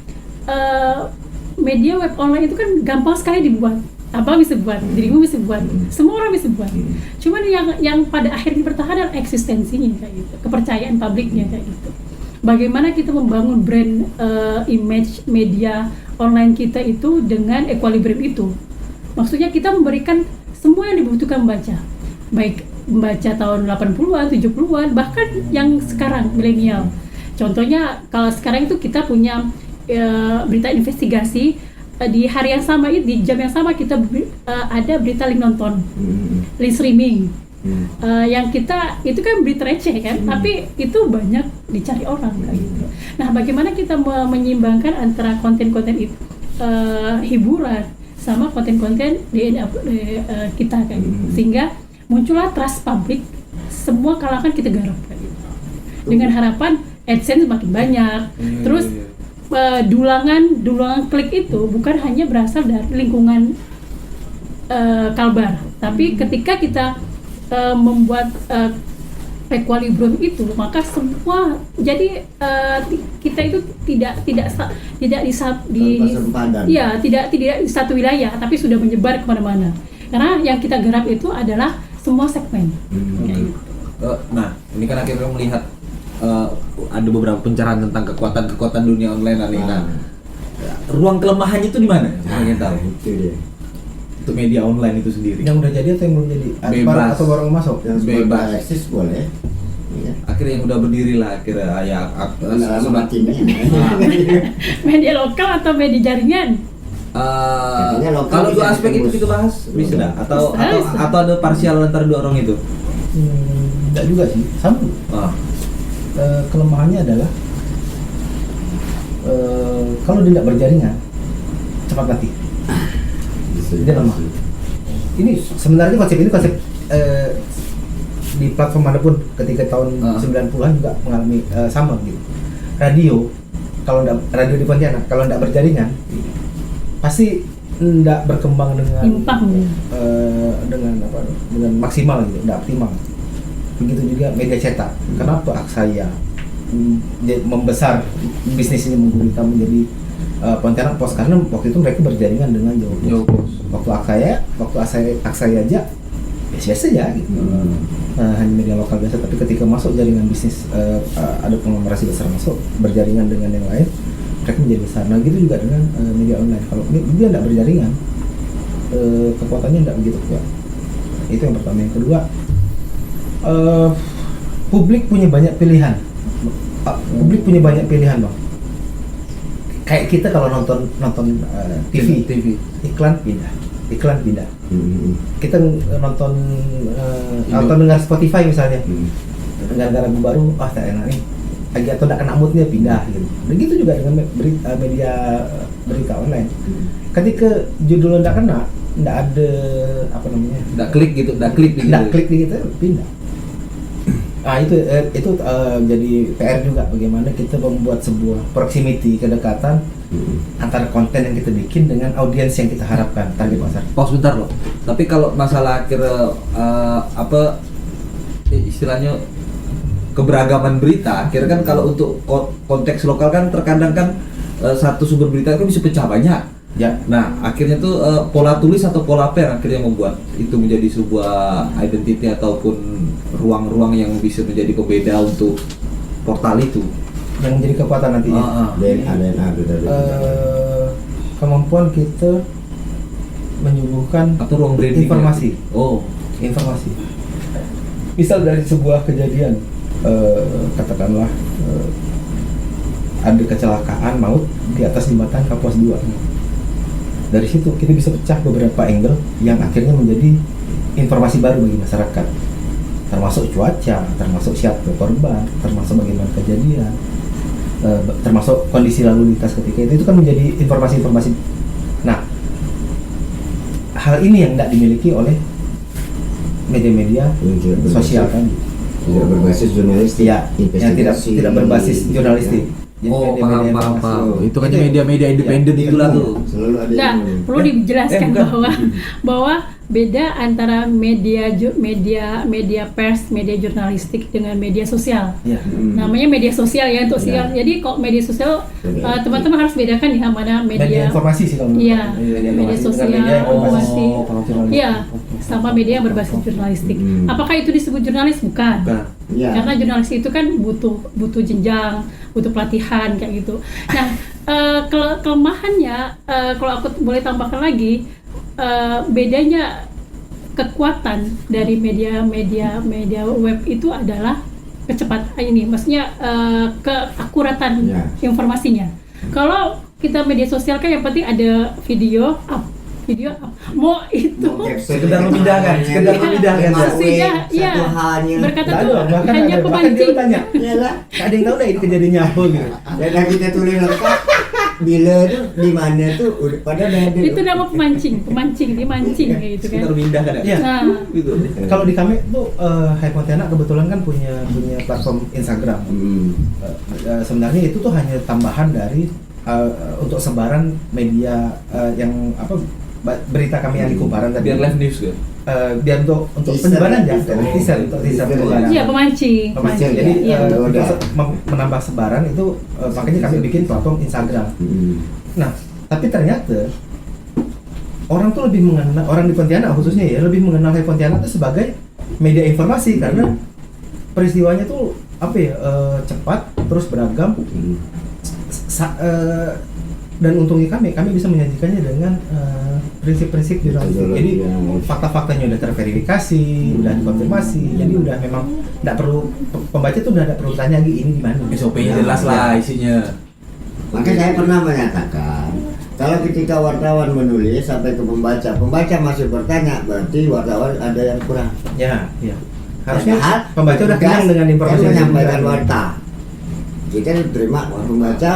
media web online itu kan gampang sekali dibuat. Abang bisa buat, dirimu bisa buat, semua orang bisa buat. Cuman yang pada akhirnya bertahan adalah eksistensinya kayak gitu, kepercayaan publiknya kayak gitu. Bagaimana kita membangun brand image media online kita itu dengan equilibrium itu. Maksudnya kita memberikan semua yang dibutuhkan membaca. Baik membaca tahun 80-an, 70-an, bahkan yang sekarang milenial. Contohnya kalau sekarang itu kita punya berita investigasi, di hari yang sama, di jam yang sama kita ada berita link nonton, link streaming. Yang kita itu kan berita receh kan, tapi itu banyak dicari orang kayak gitu. Nah, bagaimana kita menyeimbangkan antara konten-konten itu hiburan sama konten-konten DNA kita kayak gitu, sehingga muncullah trust publik, semua kalangan kita garap kayak gitu. Dengan harapan AdSense makin banyak, terus dulangan klik itu bukan hanya berasal dari lingkungan Kalbar, tapi ketika kita membuat equilibrium itu, maka semua jadi kita itu tidak di satu wilayah, tapi sudah menyebar kemana-mana. Karena yang kita garap itu adalah semua segmen. Nah, ini kan akhirnya melihat ada beberapa pencerahan tentang kekuatan dunia online kali. Nah, ruang kelemahannya itu di mana? Pengen tahu. Itu dia. Untuk media online itu sendiri. Yang udah jadi atau yang belum jadi? Bebas. Atau baru masuk? Yang Bebas. eksis boleh. Iya. Akhirnya yang udah berdiri lah, akhirnya ya Lama matinya. Media lokal atau media jaringan? Katanya lokal Kalau bisa dua aspek itu ditembus. kita bahas bisa nggak? Bisa. Atau ada parsial antara dua orang itu? Enggak juga sih, sama. Kelemahannya adalah kalau dia tidak berjaringan cepat mati. Dia lemah. Ini sebenarnya konsep di platform manapun ketika tahun 90-an juga mengalami sama gitu. Radio di Pontianak kalau tidak berjaringan pasti tidak berkembang dengan Impang. dengan maksimal gitu, tidak optimal. begitu juga media cetak. Kenapa Aksaya membesar bisnis ini membuka menjadi Pontianak Post, karena waktu itu mereka berjaringan dengan Jawa Post. Waktu Aksaya aja biasa aja gitu. Hanya media lokal biasa, tapi ketika masuk jaringan bisnis, ada konglomerasi besar masuk berjaringan dengan yang lain, mereka menjadi besar. Nah gitu juga dengan media online. Kalau dia tidak berjaringan, kekuatannya tidak begitu kuat. Itu yang pertama. Yang kedua, publik punya banyak pilihan. Publik punya banyak pilihan, Bang. Kayak kita kalau nonton TV, iklan pindah. Kita nonton dengar Spotify misalnya, dengar lagu baru, tak enak nih, lagi atau tidak kena moodnya pindah gitu. Begitu juga dengan berita online. Ketika judulnya tidak kena, tidak ada Nggak klik gitu, gitu, pindah. Itu jadi PR juga, bagaimana kita membuat sebuah proximity, kedekatan antara konten yang kita bikin dengan audiens yang kita harapkan, target pasar. Sebentar loh. Tapi kalau masalah istilahnya keberagaman berita, akhirnya kan kalau untuk konteks lokal kan terkadang kan satu sumber berita kan bisa pecah banyak. Ya. Nah, akhirnya tuh pola tulis atau pola apa yang akhirnya membuat itu menjadi sebuah identity ataupun ruang-ruang yang bisa menjadi pembeda untuk portal itu. Yang menjadi kekuatan nantinya. DNA itu tadi. Kemampuan kita menyuguhkan Atau ruang branding informasi. Informasi. Misal dari sebuah kejadian, katakanlah ada kecelakaan maut di atas jembatan Kapuas 2. Dari situ kita bisa pecah beberapa angle yang akhirnya menjadi informasi baru bagi masyarakat, termasuk cuaca, termasuk siapa korban, termasuk bagaimana kejadian, termasuk kondisi lalu lintas ketika itu kan menjadi informasi-informasi. Nah, hal ini yang tidak dimiliki oleh media-media sosial kan, tidak berbasis jurnalistik. ya, yang tidak berbasis jurnalistik. Jadi Paham. Itu kan media-media independen itulah tuh. Selalu ada Nah, yang perlu dijelaskan bukan. bahwa beda antara media pers, media jurnalistik dengan media sosial. Ya. Namanya media sosial ya untuk siar. Jadi kalau media sosial teman-teman harus bedakan ya mana Media informasi sih kalau menurut Iya, aku. media informasi sosial, dengan media yang berbasis informasi. jurnalistik. Iya, sama media yang berbasis jurnalistik. Apakah itu disebut jurnalis? Bukan. Ya. Karena jurnalis itu kan butuh jenjang, butuh pelatihan kayak gitu. Nah, kelemahannya kalau aku boleh tambahkan lagi, bedanya kekuatan dari media web itu adalah kecepatan ini, maksudnya keakuratan informasinya. Kalau kita media sosial kan yang penting ada video up, mau itu Sekedar memindahkan maksudnya ya satu hanya berkata Nggak tuh ada, bahkan hanya ada, bahkan dia pemancing. tanya, iyalah. ada yang tahu nggak ini kejadiannya apa gitu. Dan kita tulis lengkap bila tuh di mana tuh udah padahal udah ada. Itu nama pemancing dimancing kayak gitu kan. Sekedar memindahkan ya. Iya. Nah, Gitu. Kalau di kami tuh Hai Pontianak kebetulan kan punya platform Instagram. Sebenarnya itu tuh hanya tambahan dari untuk sebaran media yang berita kami yang di Kumparan tadi. Biar live news kan. Biar untuk Teaser. penyebaran ya, Teaser. untuk teaser Teaser. penyebaran. iya pemancing. Jadi Iya. untuk menambah sebaran itu makanya kami bikin platform Instagram. Nah, tapi ternyata orang tuh lebih mengenal, orang di Pontianak khususnya ya, lebih mengenal Hai Pontianak itu sebagai media informasi karena peristiwanya tuh cepat, terus beragam, dan untungnya kami bisa menyajikannya dengan prinsip-prinsip jurnalistik. Jadi fakta-faktanya udah terverifikasi, udah dikonfirmasi, jadi udah memang tidak perlu pembaca tuh udah tidak perlu tanya lagi ini di mana. SOP-nya jelas lah isinya. Maka saya pernah menyatakan kalau ketika wartawan menulis sampai ke pembaca masih bertanya, berarti wartawan ada yang kurang. Ya. Harusnya Padahal pembaca udah kenyang dengan informasi yang yang menyampaikan diberikan. warta. Kita diterima pembaca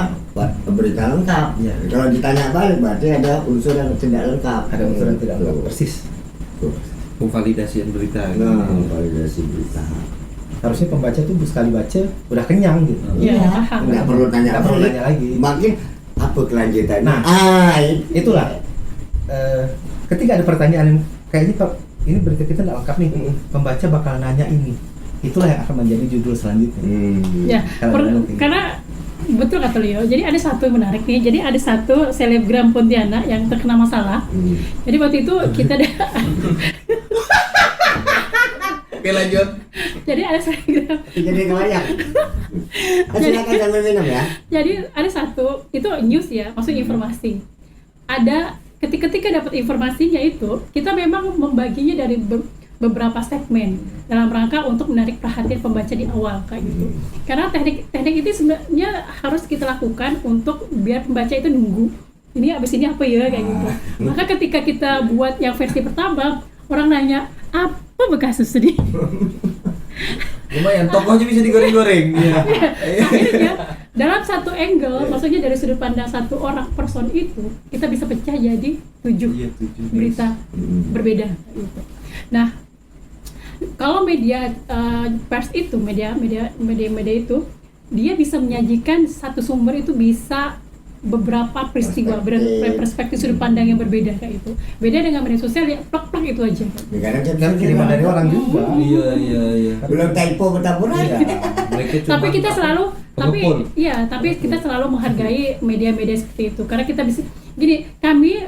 berita lengkap. Ya. Kalau ditanya balik berarti ada unsur yang tidak lengkap. Ada unsur yang tidak lengkap, persis. Memvalidasikan berita. Nah, validasi berita. Harusnya pembaca tuh sekali baca udah kenyang gitu. Iya, paham. Nggak perlu tanya Nggak perlu balik. tanya lagi. Makin apa kelanjutannya? Nah, itulah ketika ada pertanyaan yang kayaknya ini berita kita nggak lengkap nih, pembaca bakal nanya ini itulah yang akan menjadi judul selanjutnya. Ya, Kalau mungkin. karena betul kata Leo. Jadi ada satu yang menarik nih. Jadi ada satu selebgram Pontianak yang terkena masalah. Jadi waktu itu kita Oke, lanjut. jadi ada selebgram. Jadi kebayang. Silakan sambil minum ya. Jadi ada satu itu news ya, maksudnya informasi. Ada ketika dapat informasinya itu, kita memang membaginya dari beberapa segmen dalam rangka untuk menarik perhatian pembaca di awal kayak gitu. Karena teknik itu sebenarnya harus kita lakukan untuk biar pembaca itu nunggu. Ini abis ini apa ya kayak gitu. Maka ketika kita buat yang versi pertama, orang nanya apa bekas sedih. Lumayan, tokohnya bisa digoreng-goreng. Iya. Akhirnya dalam satu angle, maksudnya dari sudut pandang satu orang person itu, kita bisa pecah jadi 7 Iya, 7 berita berbeda gitu. Nah, kalau media pers itu, media itu, dia bisa menyajikan satu sumber itu bisa beberapa peristiwa perspektif sudut pandang yang berbeda kayak itu. Beda dengan media sosial ya plak-plak itu aja. Ya, kadang Dan kiriman dari orang juga. Iya. belum typo bertaburan. Iya. Mereka cuma Tapi kita selalu pengepul. tapi kita selalu menghargai media-media seperti itu karena kita bisa gini, kami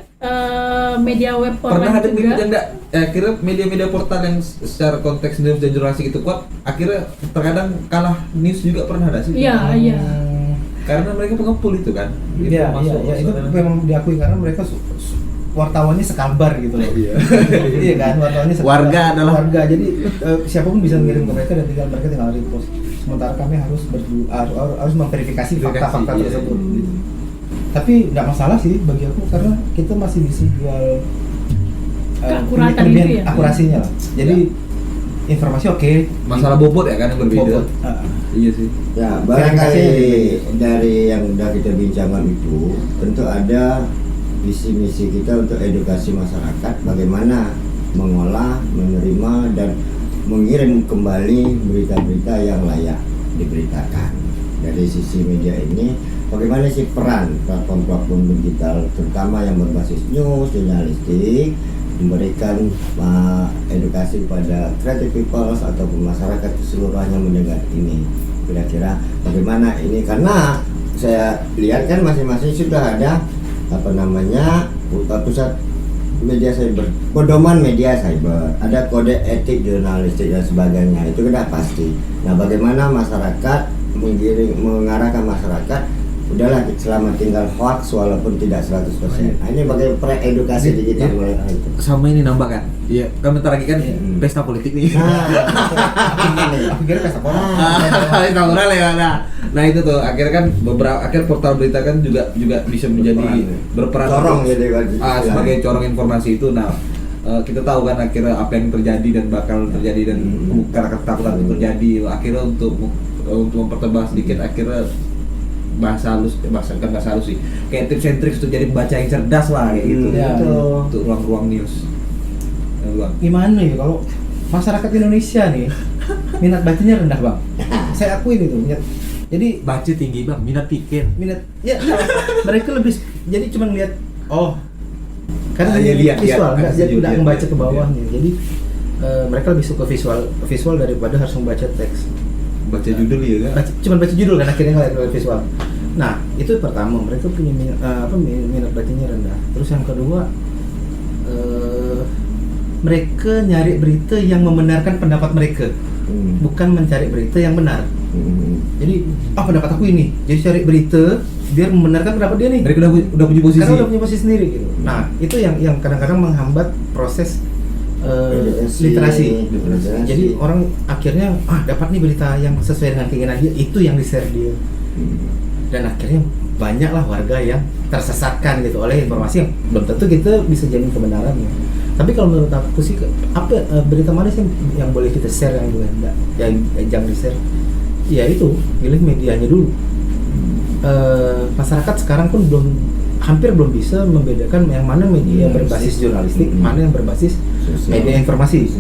media web pernah online ada juga. begitu enggak? Akhirnya media-media portal yang secara konteks news dan jurnalistik itu kuat, akhirnya terkadang kalah news juga pernah ada sih? Iya. Karena mereka pengepul itu kan. Iya, itu memang diakui karena mereka wartawannya sekalbar gitu loh. Iya kan, wartawannya sekalbar. Warga adalah jadi siapapun bisa mengirim ke mereka dan mereka tinggal repost. Sementara kami harus harus memverifikasi fakta-fakta iya. tersebut. Gitu. Tapi nggak masalah sih bagi aku karena kita masih bisa jual Keakuratan kelebihan itu ya? akurasinya lah. Jadi informasi oke. masalah bobot ya kan yang berbeda. Bobot. Iya sih. Ya, Verifikasinya barangkali gitu. dari yang udah kita bincangkan itu, tentu ada visi misi kita untuk edukasi masyarakat bagaimana mengolah, menerima dan mengirim kembali berita-berita yang layak diberitakan. Dari sisi media ini, bagaimana sih peran platform-platform digital, terutama yang berbasis news, jurnalistik, memberikan edukasi kepada creative people ataupun masyarakat keseluruhannya mendengar ini. Kira-kira bagaimana ini, karena saya lihat kan masing-masing sudah ada pusat media cyber, pedoman media cyber, ada kode etik jurnalistik dan sebagainya, itu sudah pasti. Nah, bagaimana masyarakat mengarahkan masyarakat, udahlah selamat tinggal hoax walaupun tidak 100%. Nah, ini bagaimana edukasi digital mulai itu. Sama ini nambah kan? Iya. Kan bentar lagi kan pesta politik nih. Aku kira pesta orang. Pesta moral ya. Nah itu tuh akhirnya kan akhir portal berita kan juga bisa menjadi berperan Corong untuk- gitu kan. sebagai corong informasi itu. Nah kita tahu kan akhirnya apa yang terjadi dan bakal terjadi dan karena ketakutan itu terjadi. Akhirnya untuk mempertebal sedikit, akhirnya bahasa halus sih, kayak tips and tricks untuk jadi pembaca yang cerdas lah kayak gitu. Ya, Untuk ruang-ruang news. Gimana ya kalau masyarakat Indonesia nih minat bacanya rendah bang. Saya akui itu minat. Jadi Baca tinggi bang, minat pikir. minat ya mereka lebih jadi cuma lihat karena Ya, lihat, visual nggak setuju, nggak lihat, membaca lihat. ke bawahnya. Jadi mereka lebih suka visual daripada harus membaca teks. Baca judul ya kan? Cuma baca judul kan akhirnya ngeliat visual. Nah itu pertama mereka punya minat bacanya rendah. Terus yang kedua mereka nyari berita yang membenarkan pendapat mereka, bukan mencari berita yang benar. Jadi pendapat aku ini, jadi cari berita biar membenarkan pendapat dia nih. Mereka udah punya posisi. Karena udah punya posisi sendiri gitu. Nah itu yang kadang-kadang menghambat proses literasi. Jadi orang akhirnya dapat nih berita yang sesuai dengan keinginan dia, itu yang di-share dia. Dan akhirnya banyaklah warga yang tersesatkan gitu oleh informasi yang belum tentu kita bisa jamin kebenarannya. Tapi kalau menurut aku sih berita mana sih yang boleh kita share, yang boleh enggak, yang jangan di-share. Ya itu, pilih medianya dulu. Masyarakat sekarang pun hampir belum bisa membedakan yang mana media berbasis jurnalistik, mana yang berbasis media informasi.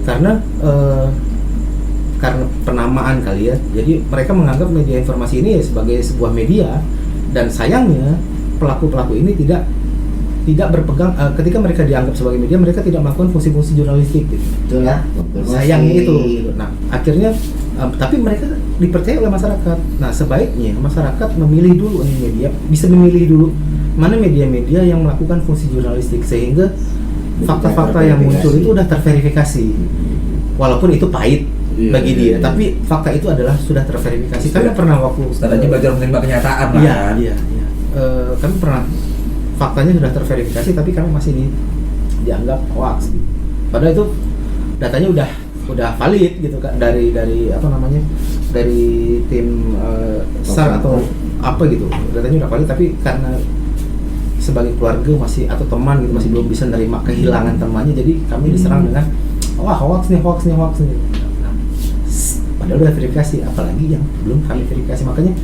Karena penamaan kali ya. Jadi mereka menganggap media informasi ini sebagai sebuah media, dan sayangnya pelaku-pelaku ini tidak tidak berpegang ketika mereka dianggap sebagai media, mereka tidak melakukan fungsi-fungsi jurnalistik gitu. Betul ya. Sayangnya itu gitu. Nah akhirnya tapi mereka dipercaya oleh masyarakat. Nah sebaiknya masyarakat memilih dulu nih media, bisa memilih dulu mana media-media yang melakukan fungsi jurnalistik sehingga fakta-fakta yang muncul itu udah terverifikasi, walaupun itu pahit bagi dia, tapi fakta itu adalah sudah terverifikasi. Kami pernah waktu Setidaknya belajar menerima kenyataan lah kan. Iya. Kami pernah faktanya sudah terverifikasi, tapi kami masih dianggap hoax. Padahal itu datanya udah valid gitu kan dari tim SAR atau apa gitu, datanya udah valid, tapi karena sebagai keluarga masih atau teman gitu masih belum bisa menerima kehilangan temannya, jadi kami diserang dengan wah hoax nih. Nah, padahal udah verifikasi, apalagi yang belum kami verifikasi. Makanya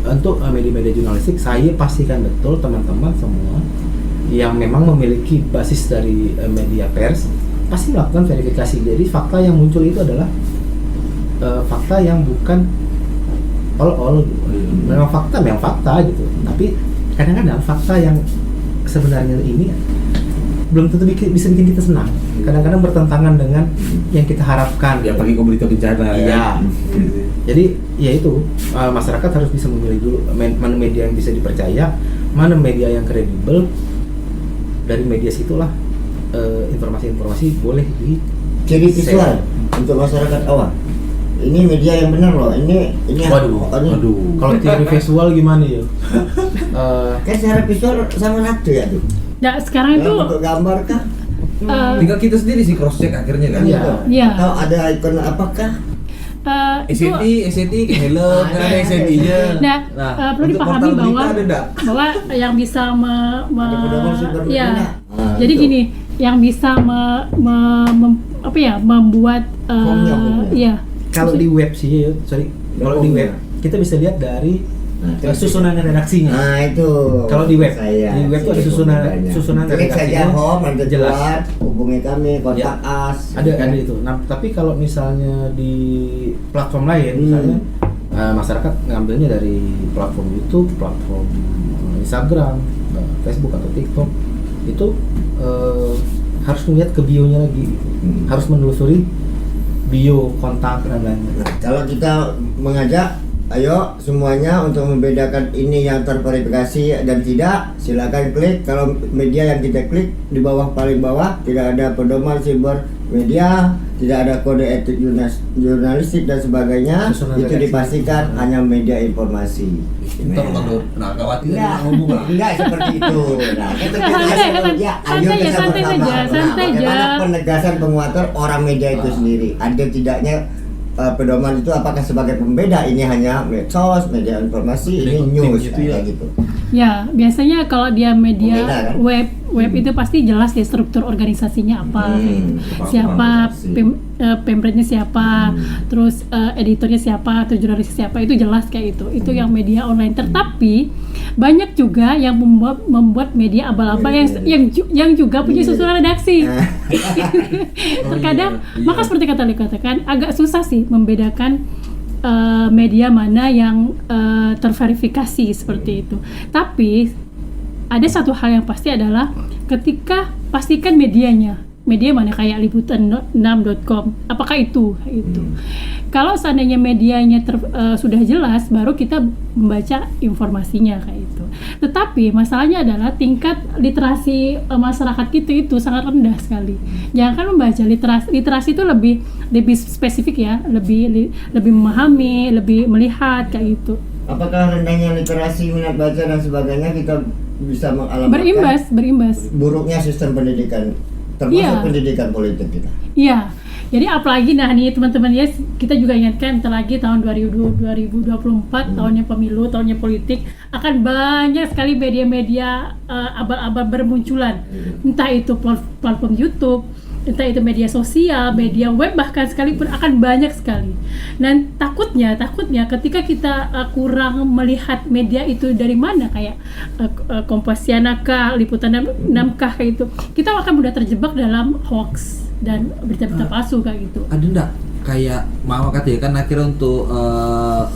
untuk media-media jurnalistik, saya pastikan betul teman-teman semua yang memang memiliki basis dari media pers pasti melakukan verifikasi. Jadi fakta yang muncul itu adalah fakta yang bukan all memang fakta gitu. Tapi kadang-kadang fakta yang sebenarnya ini belum tentu bisa bikin kita senang. Kadang-kadang bertentangan dengan yang kita harapkan. Ya pakai berita bencana. Iya. Jadi ya itu masyarakat harus bisa memilih dulu mana media yang bisa dipercaya, mana media yang kredibel. Dari media situlah informasi-informasi boleh Ciri visual untuk masyarakat awam. Ini media yang benar loh. Ini Waduh. Kalau teori visual gimana ya? Kan secara visual sama satu ya tuh. Nah, sekarang itu Untuk gambar kah? Tinggal kita sendiri sih cross check akhirnya kan. Iya. Iya. Atau ada ikon apakah? Itu SNI ke helm kan ada SNI-nya. Nah, perlu untuk dipahami portal berita bahwa ada enggak? yang bisa Ada pedoman sumber ya. berita. Jadi Itu. gini, yang bisa membuat Formnya. ya. Kalau di web sih, kalau di web kita bisa lihat dari susunan redaksinya. Nah itu. Kalau di web, Saya, di web tuh ada susunan Klik saja redaksinya. home, nanti jelas. buat hubungi kami, kontak us. Ada itu. Nah, tapi kalau misalnya di platform lain, misalnya masyarakat ngambilnya dari platform YouTube, platform Instagram, Facebook atau TikTok, itu harus melihat ke bio-nya lagi, harus menelusuri bio, kontak dan lain-lain. Nah, kalau kita mengajak, ayo semuanya untuk membedakan ini yang terverifikasi dan tidak, silakan klik. Kalau media yang kita klik di bawah, paling bawah, tidak ada pedoman siber media, tidak ada kode etik jurnalistik dan sebagainya, Susunan itu redaksi. dipastikan hanya media informasi. Ntar kalau khawatir Enggak, ngomong lah. enggak seperti itu. Nah, kita Santai saja. Bagaimana penegasan penguatan orang media itu sendiri. Ada tidaknya pedoman itu apakah sebagai pembeda, ini hanya medsos, media informasi, ini news gitu ya. kayak gitu. Ya, biasanya kalau dia media Pembeda, kan? web itu pasti jelas ya struktur organisasinya apa, siapa pemretnya siapa, terus editornya siapa, atau jurnalis siapa, itu jelas kayak itu. Itu yang media online. Tetapi banyak juga yang membuat media abal-abal yang juga punya susunan redaksi. Terkadang, maka seperti kata Lee katakan, agak susah sih membedakan media mana yang terverifikasi seperti itu. Tapi ada satu hal yang pasti adalah ketika pastikan media mana kayak liputan6.com, apakah itu. Kalau seandainya medianya sudah jelas, baru kita membaca informasinya kayak itu. Tetapi masalahnya adalah tingkat literasi masyarakat kita itu sangat rendah sekali. Jangan membaca literasi itu lebih spesifik ya, lebih memahami, lebih melihat kayak gitu. Apakah rendahnya literasi, minat baca dan sebagainya kita bisa mengalamatkan berimbas. buruknya sistem pendidikan, termasuk Iya. pendidikan politik kita. Iya. Jadi apalagi nih teman-teman ya, kita juga ingatkan bentar lagi tahun 2024 tahunnya pemilu, tahunnya politik, akan banyak sekali media-media abal-abal bermunculan. Entah itu platform YouTube, entah itu media sosial, media web, bahkan sekalipun akan banyak sekali. Dan takutnya ketika kita kurang melihat media itu dari mana, kayak Kompasiana kah, Liputan 6 kah kayak itu, kita akan mudah terjebak dalam hoax dan berita-berita palsu kayak gitu. Ada enggak kayak maaf kata ya kan akhirnya untuk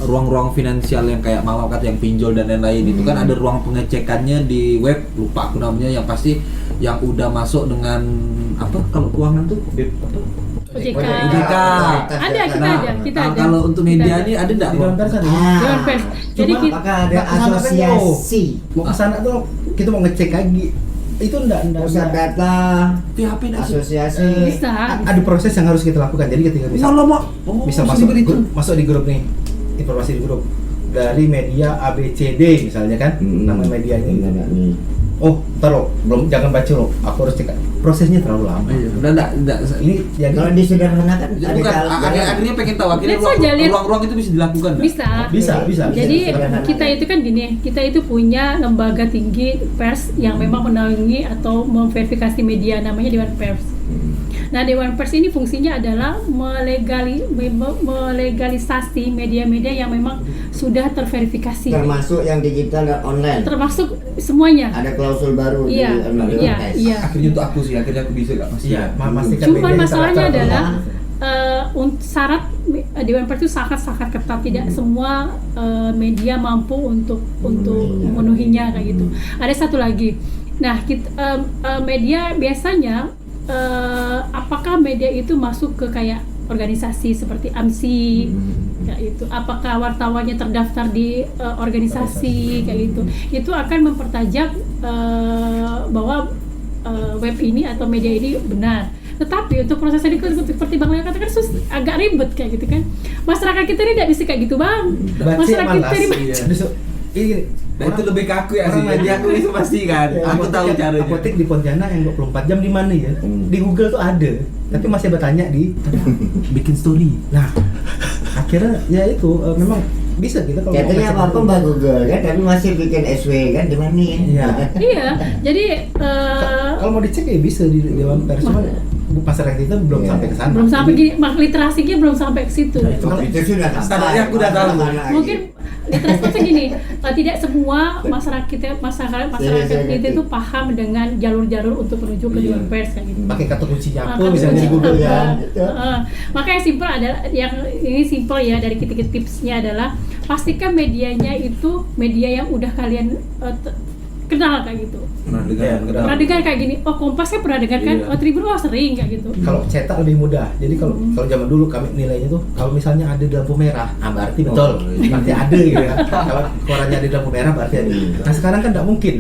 ruang-ruang finansial yang kayak maaf kata yang pinjol dan lain-lain itu kan ada ruang pengecekannya di web, lupa aku namanya, yang pasti yang udah masuk dengan apa kalau keuangan tuh apa? OJK. OJK. Ada, kita ada. Kalau untuk media ini ada enggak? Di Dewan Pers ada. Dewan Pers. Jadi Cuma kita Apakah ada Nggak kesana kan, asosiasi mau ke sana tuh kita mau ngecek lagi. Itu enggak pusat data PHP enggak sih? asosiasi? bisa. ada proses yang harus kita lakukan. Jadi ketika bisa Lama. bisa masuk di grup nih, informasi di grup dari media ABCD misalnya kan, nama medianya Ini gitu. anak nih. Oh, taruh belum, jangan baca loh. Aku harus cek. Prosesnya terlalu lama. Iya, udah enggak. Ini jadi Kalau disederhanakan ada Bukan, jalan. akhirnya pengen tahu akhirnya Lihat saja, lihat. ruang-ruang itu bisa dilakukan nggak? Bisa. bisa. Jadi Sederhana. kita itu kan gini, kita itu punya lembaga tinggi pers yang memang menaungi atau memverifikasi media, namanya Dewan Pers. Nah, Dewan Pers ini fungsinya adalah melegalisasi media-media yang memang sudah terverifikasi, Termasuk yang digital dan online. termasuk semuanya. Ada klausul baru Iya, di Dewan iya, Pers. iya. Akhirnya untuk aku sih, akhirnya aku bisa nggak pasti. Iya, memastikan Cuman media masalahnya terlaksana. adalah syarat Dewan Pers itu sangat ketat, tidak semua media mampu untuk memenuhinya kayak gitu. Ada satu lagi, nah media biasanya apakah media itu masuk ke kayak organisasi seperti AMSI kayak itu, apakah wartawannya terdaftar di organisasi kayak gitu, itu akan mempertajam bahwa web ini atau media ini benar. Tetapi untuk proses ini seperti Bang Leo katakan agak ribet kayak gitu kan. Masyarakat kita ini tidak bisa kayak gitu, Bang. Masyarakat kita ini Ini Nah itu lebih ke aku ya sih, Orang jadi aku bisa pasti kan, aku tahu caranya. Apotek di Pontianak yang 24 jam di mana ya? Di Google tuh ada, tapi masih bertanya di Bikin story. Nah, akhirnya ya itu memang bisa kita kalau mau Katanya ngecek apa dulu. Mbak Google kan, tapi masih bikin SW kan di mana ya? Iya. Iya, jadi Kalau mau dicek ya bisa di Dewan Pers, cuman masyarakat kita belum Iya. sampai ke sana. belum sampai Jadi, gini, literasinya belum sampai ke situ. Nah, itu Itu sudah sampai. Standarnya aku udah tahu. Mungkin literasinya gini, tidak semua masyarakat kita Iya. itu paham dengan jalur-jalur untuk menuju ke Dewan Pers kayak gitu. pakai kata kuncinya apa Kata misalnya di kunci Google ya. apa. Maka yang simpel adalah yang ini simpel ya, dari kita tipsnya adalah pastikan medianya itu media yang udah kalian kenal kayak gitu. Pernah dengar, Iya, kenal. Pernah dengar kayak gini, oh Kompas kan pernah dengar kan, Iya. oh Tribun oh sering kayak gitu. Kalau cetak lebih mudah. Jadi kalau zaman dulu kami nilainya tuh kalau misalnya ada lampu merah, berarti betul. iya. Berarti ada gitu ya. Kalau korannya ada lampu merah berarti ada. Nah, sekarang kan tidak mungkin.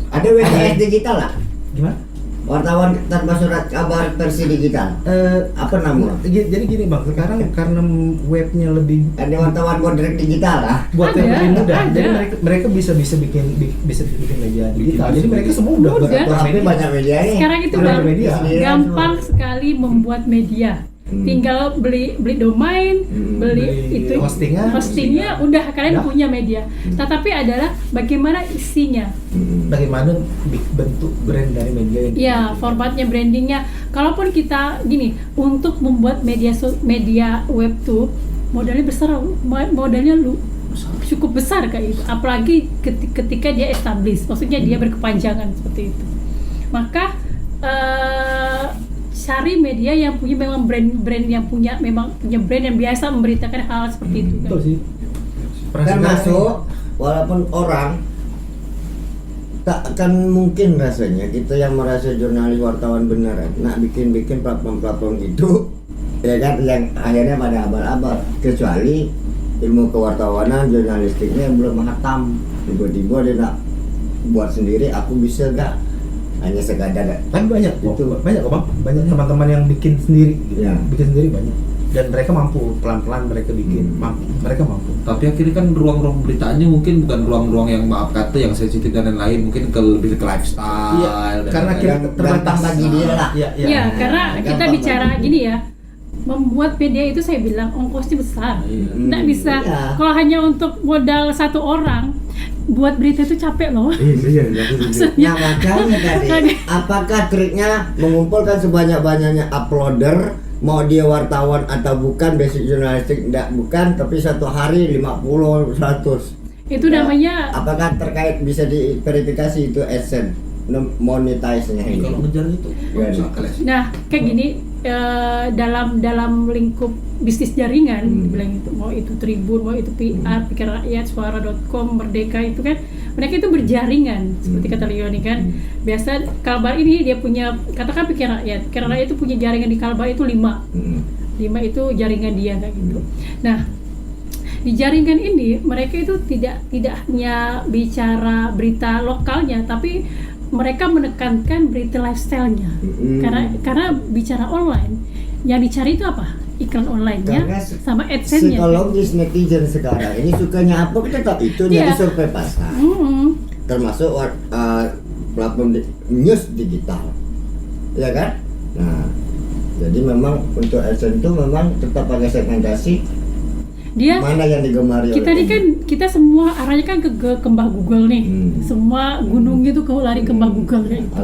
Ada WTS digital lah. Gimana? Wartawan tanpa surat kabar versi digital. Apa namanya? Jadi gini Bang, sekarang karena webnya lebih Ada wartawan kodrek digital lah. buat yang Ada, lebih mudah. ada. Jadi mereka bisa bikin media digital. Jadi mereka semua udah Mudah. Tapi banyak media ini. Sekarang itu Ada bang, media. gampang sekali membuat media. Tinggal beli domain, beli itu hostingnya udah kalian Udah. punya media. Tetapi adalah bagaimana isinya, bagaimana bentuk brand dari media yang ya formatnya, brandingnya. Kalaupun kita gini, untuk membuat media web tuh modalnya besar, modalnya cukup besar kayak itu. Apalagi ketika dia established, maksudnya dia berkepanjangan seperti itu. Maka cari media yang punya memang brand yang punya brand yang biasa memberitakan hal seperti itu kan. Betul sih. Termasuk walaupun orang tak akan mungkin rasanya kita yang merasa jurnalis wartawan beneran nak bikin platform gitu ya kan, yang akhirnya pada abal-abal, kecuali ilmu kewartawanan jurnalistiknya belum hatam, tiba-tiba dia nak buat sendiri, aku bisa gak hanya sekadar Kan banyak Itu. banyak kok Bang. Banyak teman-teman yang bikin sendiri gitu. Ya. Bikin sendiri banyak. Dan mereka mampu, pelan-pelan mereka bikin. Mereka mampu. Tapi akhirnya kan ruang-ruang beritaannya mungkin bukan ruang-ruang yang maaf kata yang sensitif dan lain-lain, mungkin lebih ke lifestyle. Iya, dan karena lain-lain. kita Yang terbatas gampang bagi dia lah. Iya, iya. Ya, karena kita gampang bicara bagi. gini ya, membuat media itu saya bilang ongkosnya besar. Iya. Nggak bisa, Iya. kalau hanya untuk modal satu orang, buat berita itu capek loh. Nah makanya tadi, apakah triknya mengumpulkan sebanyak-banyaknya uploader, mau dia wartawan atau bukan, basic jurnalistik enggak bukan, tapi satu hari 50, 100. Itu namanya, Apakah terkait bisa diverifikasi itu AdSense monetize-nya Kalau ini? ngejar itu Iya. susah keles. nah kayak gini, dalam lingkup bisnis jaringan, bilang itu, mau itu Tribun, mau itu PR, Pikir Rakyat, Suara.com, Merdeka, itu kan mereka itu berjaringan seperti kata Leoni kan. Biasa Kalbar ini dia punya, katakan Pikir Rakyat itu punya jaringan di Kalbar itu 5 itu jaringan dia kayak gitu. Nah, di jaringan ini mereka itu tidak hanya bicara berita lokalnya, tapi mereka menekankan berita lifestyle-nya. Karena bicara online, yang dicari itu apa? Iklan online-nya sama AdSense-nya. Psikologis netizen sekarang ini sukanya apa tetap itu, jadi survei pasar. Termasuk platform news digital. Ya kan? Nah, jadi memang untuk AdSense itu memang tetap pakai segmentasi. Dia mana yang digemari kita oleh ini kan kita semua arahnya kan ke Mbah Google nih. Semua gunungnya tuh lari ke Mbah Google kayak gitu.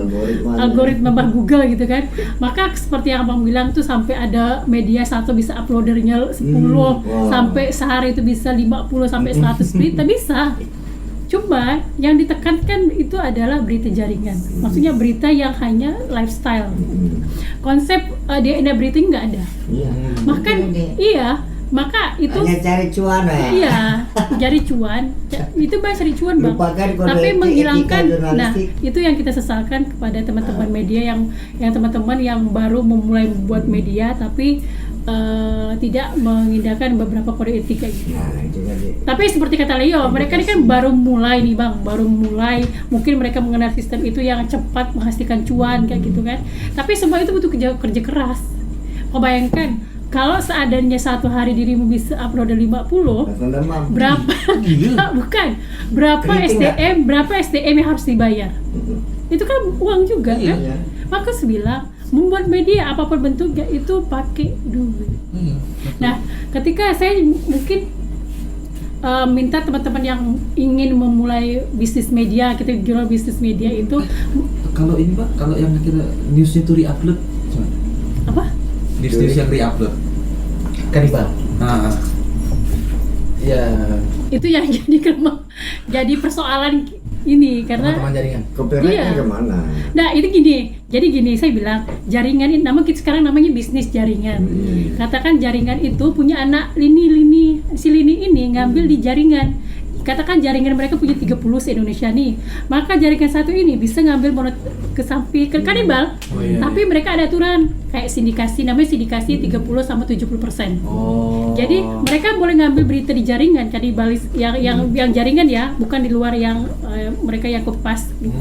Algoritma Mbah Google gitu kan. Maka seperti yang Abang bilang tuh, sampai ada media satu bisa uploadernya 10 sampai sehari itu bisa 50 sampai 100 berita bisa. Cuma yang ditekankan itu adalah berita jaringan. Maksudnya berita yang hanya lifestyle. Konsep DNA berita nggak ada. Maka itu hanya cari cuan ya. Iya, cari cuan. Itu bahasa cari cuan, Bang. Lupakan kode Tapi etika menghilangkan. Nah, jurnalistik. itu yang kita sesalkan kepada teman-teman media yang teman-teman yang baru memulai membuat media tapi tidak mengindahkan beberapa kode etika gitu. Nah, itu tadi. Tapi seperti kata Leo, mereka ini kan baru mulai nih, Bang. Baru mulai. Mungkin mereka mengenal sistem itu yang cepat menghasilkan cuan kayak gitu kan. Tapi semua itu butuh kerja keras. Kau bayangkan kalau seadanya satu hari dirimu bisa upload 50, berapa? Berapa SDM yang harus dibayar? Itu kan uang juga kan? Maka sebilang membuat media apapun bentuknya itu pakai duit. Nah, ketika saya mungkin minta teman-teman yang ingin memulai bisnis media, kita jual bisnis media itu, kalau ini Pak, kalau yang kira newsnya itu re-upload apa? News yang re-upload kanibal. Ya, Itu yang jadi persoalan ini karena teman-teman jaringan. Copyrightnya kemana? Nah itu gini, saya bilang jaringan ini sekarang namanya bisnis jaringan. Katakan jaringan itu punya anak lini ini ngambil di jaringan. Katakan jaringan mereka punya 30 se-Indonesia nih, maka jaringan satu ini bisa ngambil ke samping ke kanibal. Tapi mereka ada aturan kayak sindikasi, namanya sindikasi 30 sama 70%. Jadi mereka boleh ngambil berita di jaringan kanibalis yang jaringan ya, bukan di luar yang mereka yang kopas gitu.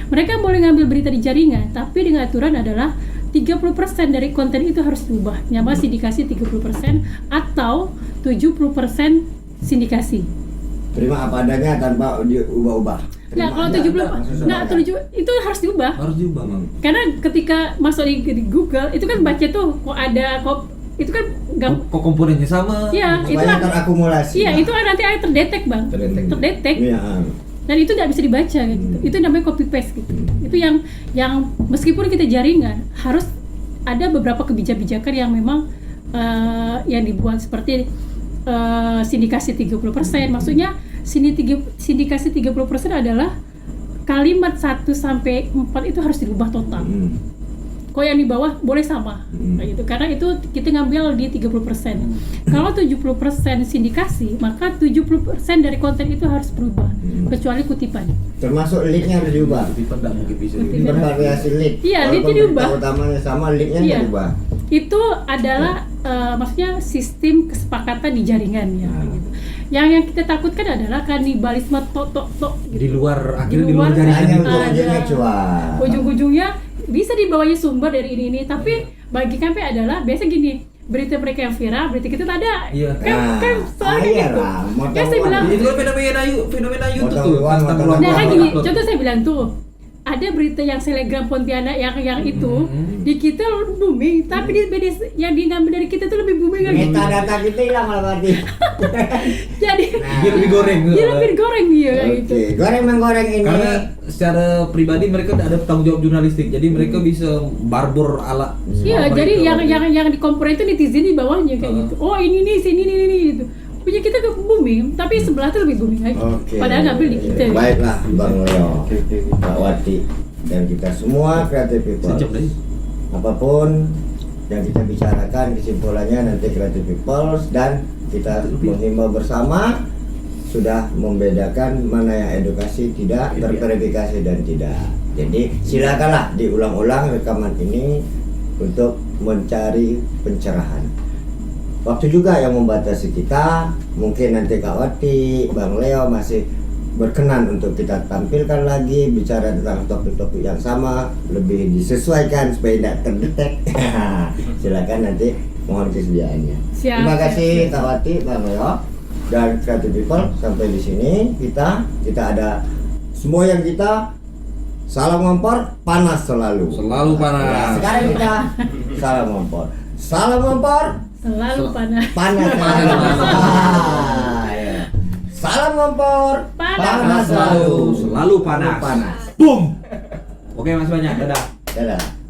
Mereka boleh ngambil berita di jaringan, tapi dengan aturan adalah 30% dari konten itu harus diubah. Nyama sindikasi 30% atau 70% sindikasi. Terima apa adanya tanpa diubah-ubah. Nah, kalau 70 itu harus diubah. Harus diubah, Bang. Karena ketika masuk di Google itu kan baca tuh itu kan kok komponennya sama. Iya, itu supaya terakumulasi. Iya, itu nanti akan terdetek, Bang. Terdetek. Iya. Dan itu tidak bisa dibaca gitu. Itu namanya copy paste gitu. Itu yang meskipun kita jaringan harus ada beberapa kebijakan yang memang yang dibuat seperti sindikasi 30%. Maksudnya sindikasi 30% adalah kalimat 1 sampai 4 itu harus dirubah total. Kalau yang di bawah boleh sama kayak gitu. Karena itu kita ngambil di 30%. Kalau 70% sindikasi, maka 70% dari konten itu harus berubah kecuali kutipan. Termasuk lead-nya harus diubah. Kutipan enggak mungkin bisa Bervariasi lead. Iya, lead-nya diubah. Utamanya sama, lead-nya diubah. Itu adalah maksudnya sistem kesepakatan di jaringan ya gitu. Yang kita takutkan adalah kanibalisme tok gitu. Di luar jaringan Hanya itu. ujung-ujungnya cuan. Ujung-ujungnya bisa dibawanya sumber dari ini, tapi bagi kami adalah biasa gini, berita mereka yang viral, berita kita tak ada. Iya. Kan soalnya gitu. Ya saya bilang, Itu kan fenomena YouTube Motong tuh. uang, Tentang motong uang. nah kan uang. gini, contoh saya bilang tuh, ada berita yang selegram Pontianak yang itu di kita booming, tapi di media yang diambil dari kita tuh lebih booming kan. Metadata kita hilang malah berarti. Jadi Dia lebih goreng. dia lebih goreng dia kayak gitu. Oke, goreng-menggoreng ini. Karena secara pribadi mereka tidak ada tanggung jawab jurnalistik, jadi mereka bisa barbor ala. Iya, apa jadi itu. yang di kompor itu netizen di bawahnya kayak gitu. Oh ini nih, sini ini gitu. Punya kita ke booming, tapi sebelah tuh lebih booming lagi. Oke. Padahal ngambil di kita. Baiklah, Bang Leo, Pak Wati, dan kita semua kreatif people. Sejam deh. Apapun yang kita bicarakan kesimpulannya nanti Creative People, dan kita menghimbau bersama sudah membedakan mana yang edukasi tidak terverifikasi dan tidak. Jadi silakanlah diulang-ulang rekaman ini untuk mencari pencerahan. Waktu juga yang membatasi kita, mungkin nanti Kak Wati, Bang Leo masih berkenan untuk kita tampilkan lagi bicara tentang topik-topik yang sama, lebih disesuaikan supaya tidak terdetek. Silakan nanti, mohon kesediaannya. Siap, Terima kasih siap. Kak Wati, Bang Leo, dan Creative People. Sampai di sini kita ada semua yang kita salam ngompor panas selalu. Selalu panas. Nah, sekarang kita salam ngompor. Salam ngompor Selalu panas. panas. Ah, ya. Salam ngompor Panas selalu. Selalu panas. Panas. Boom. Oke, Mas banyak. Dadah. Dadah.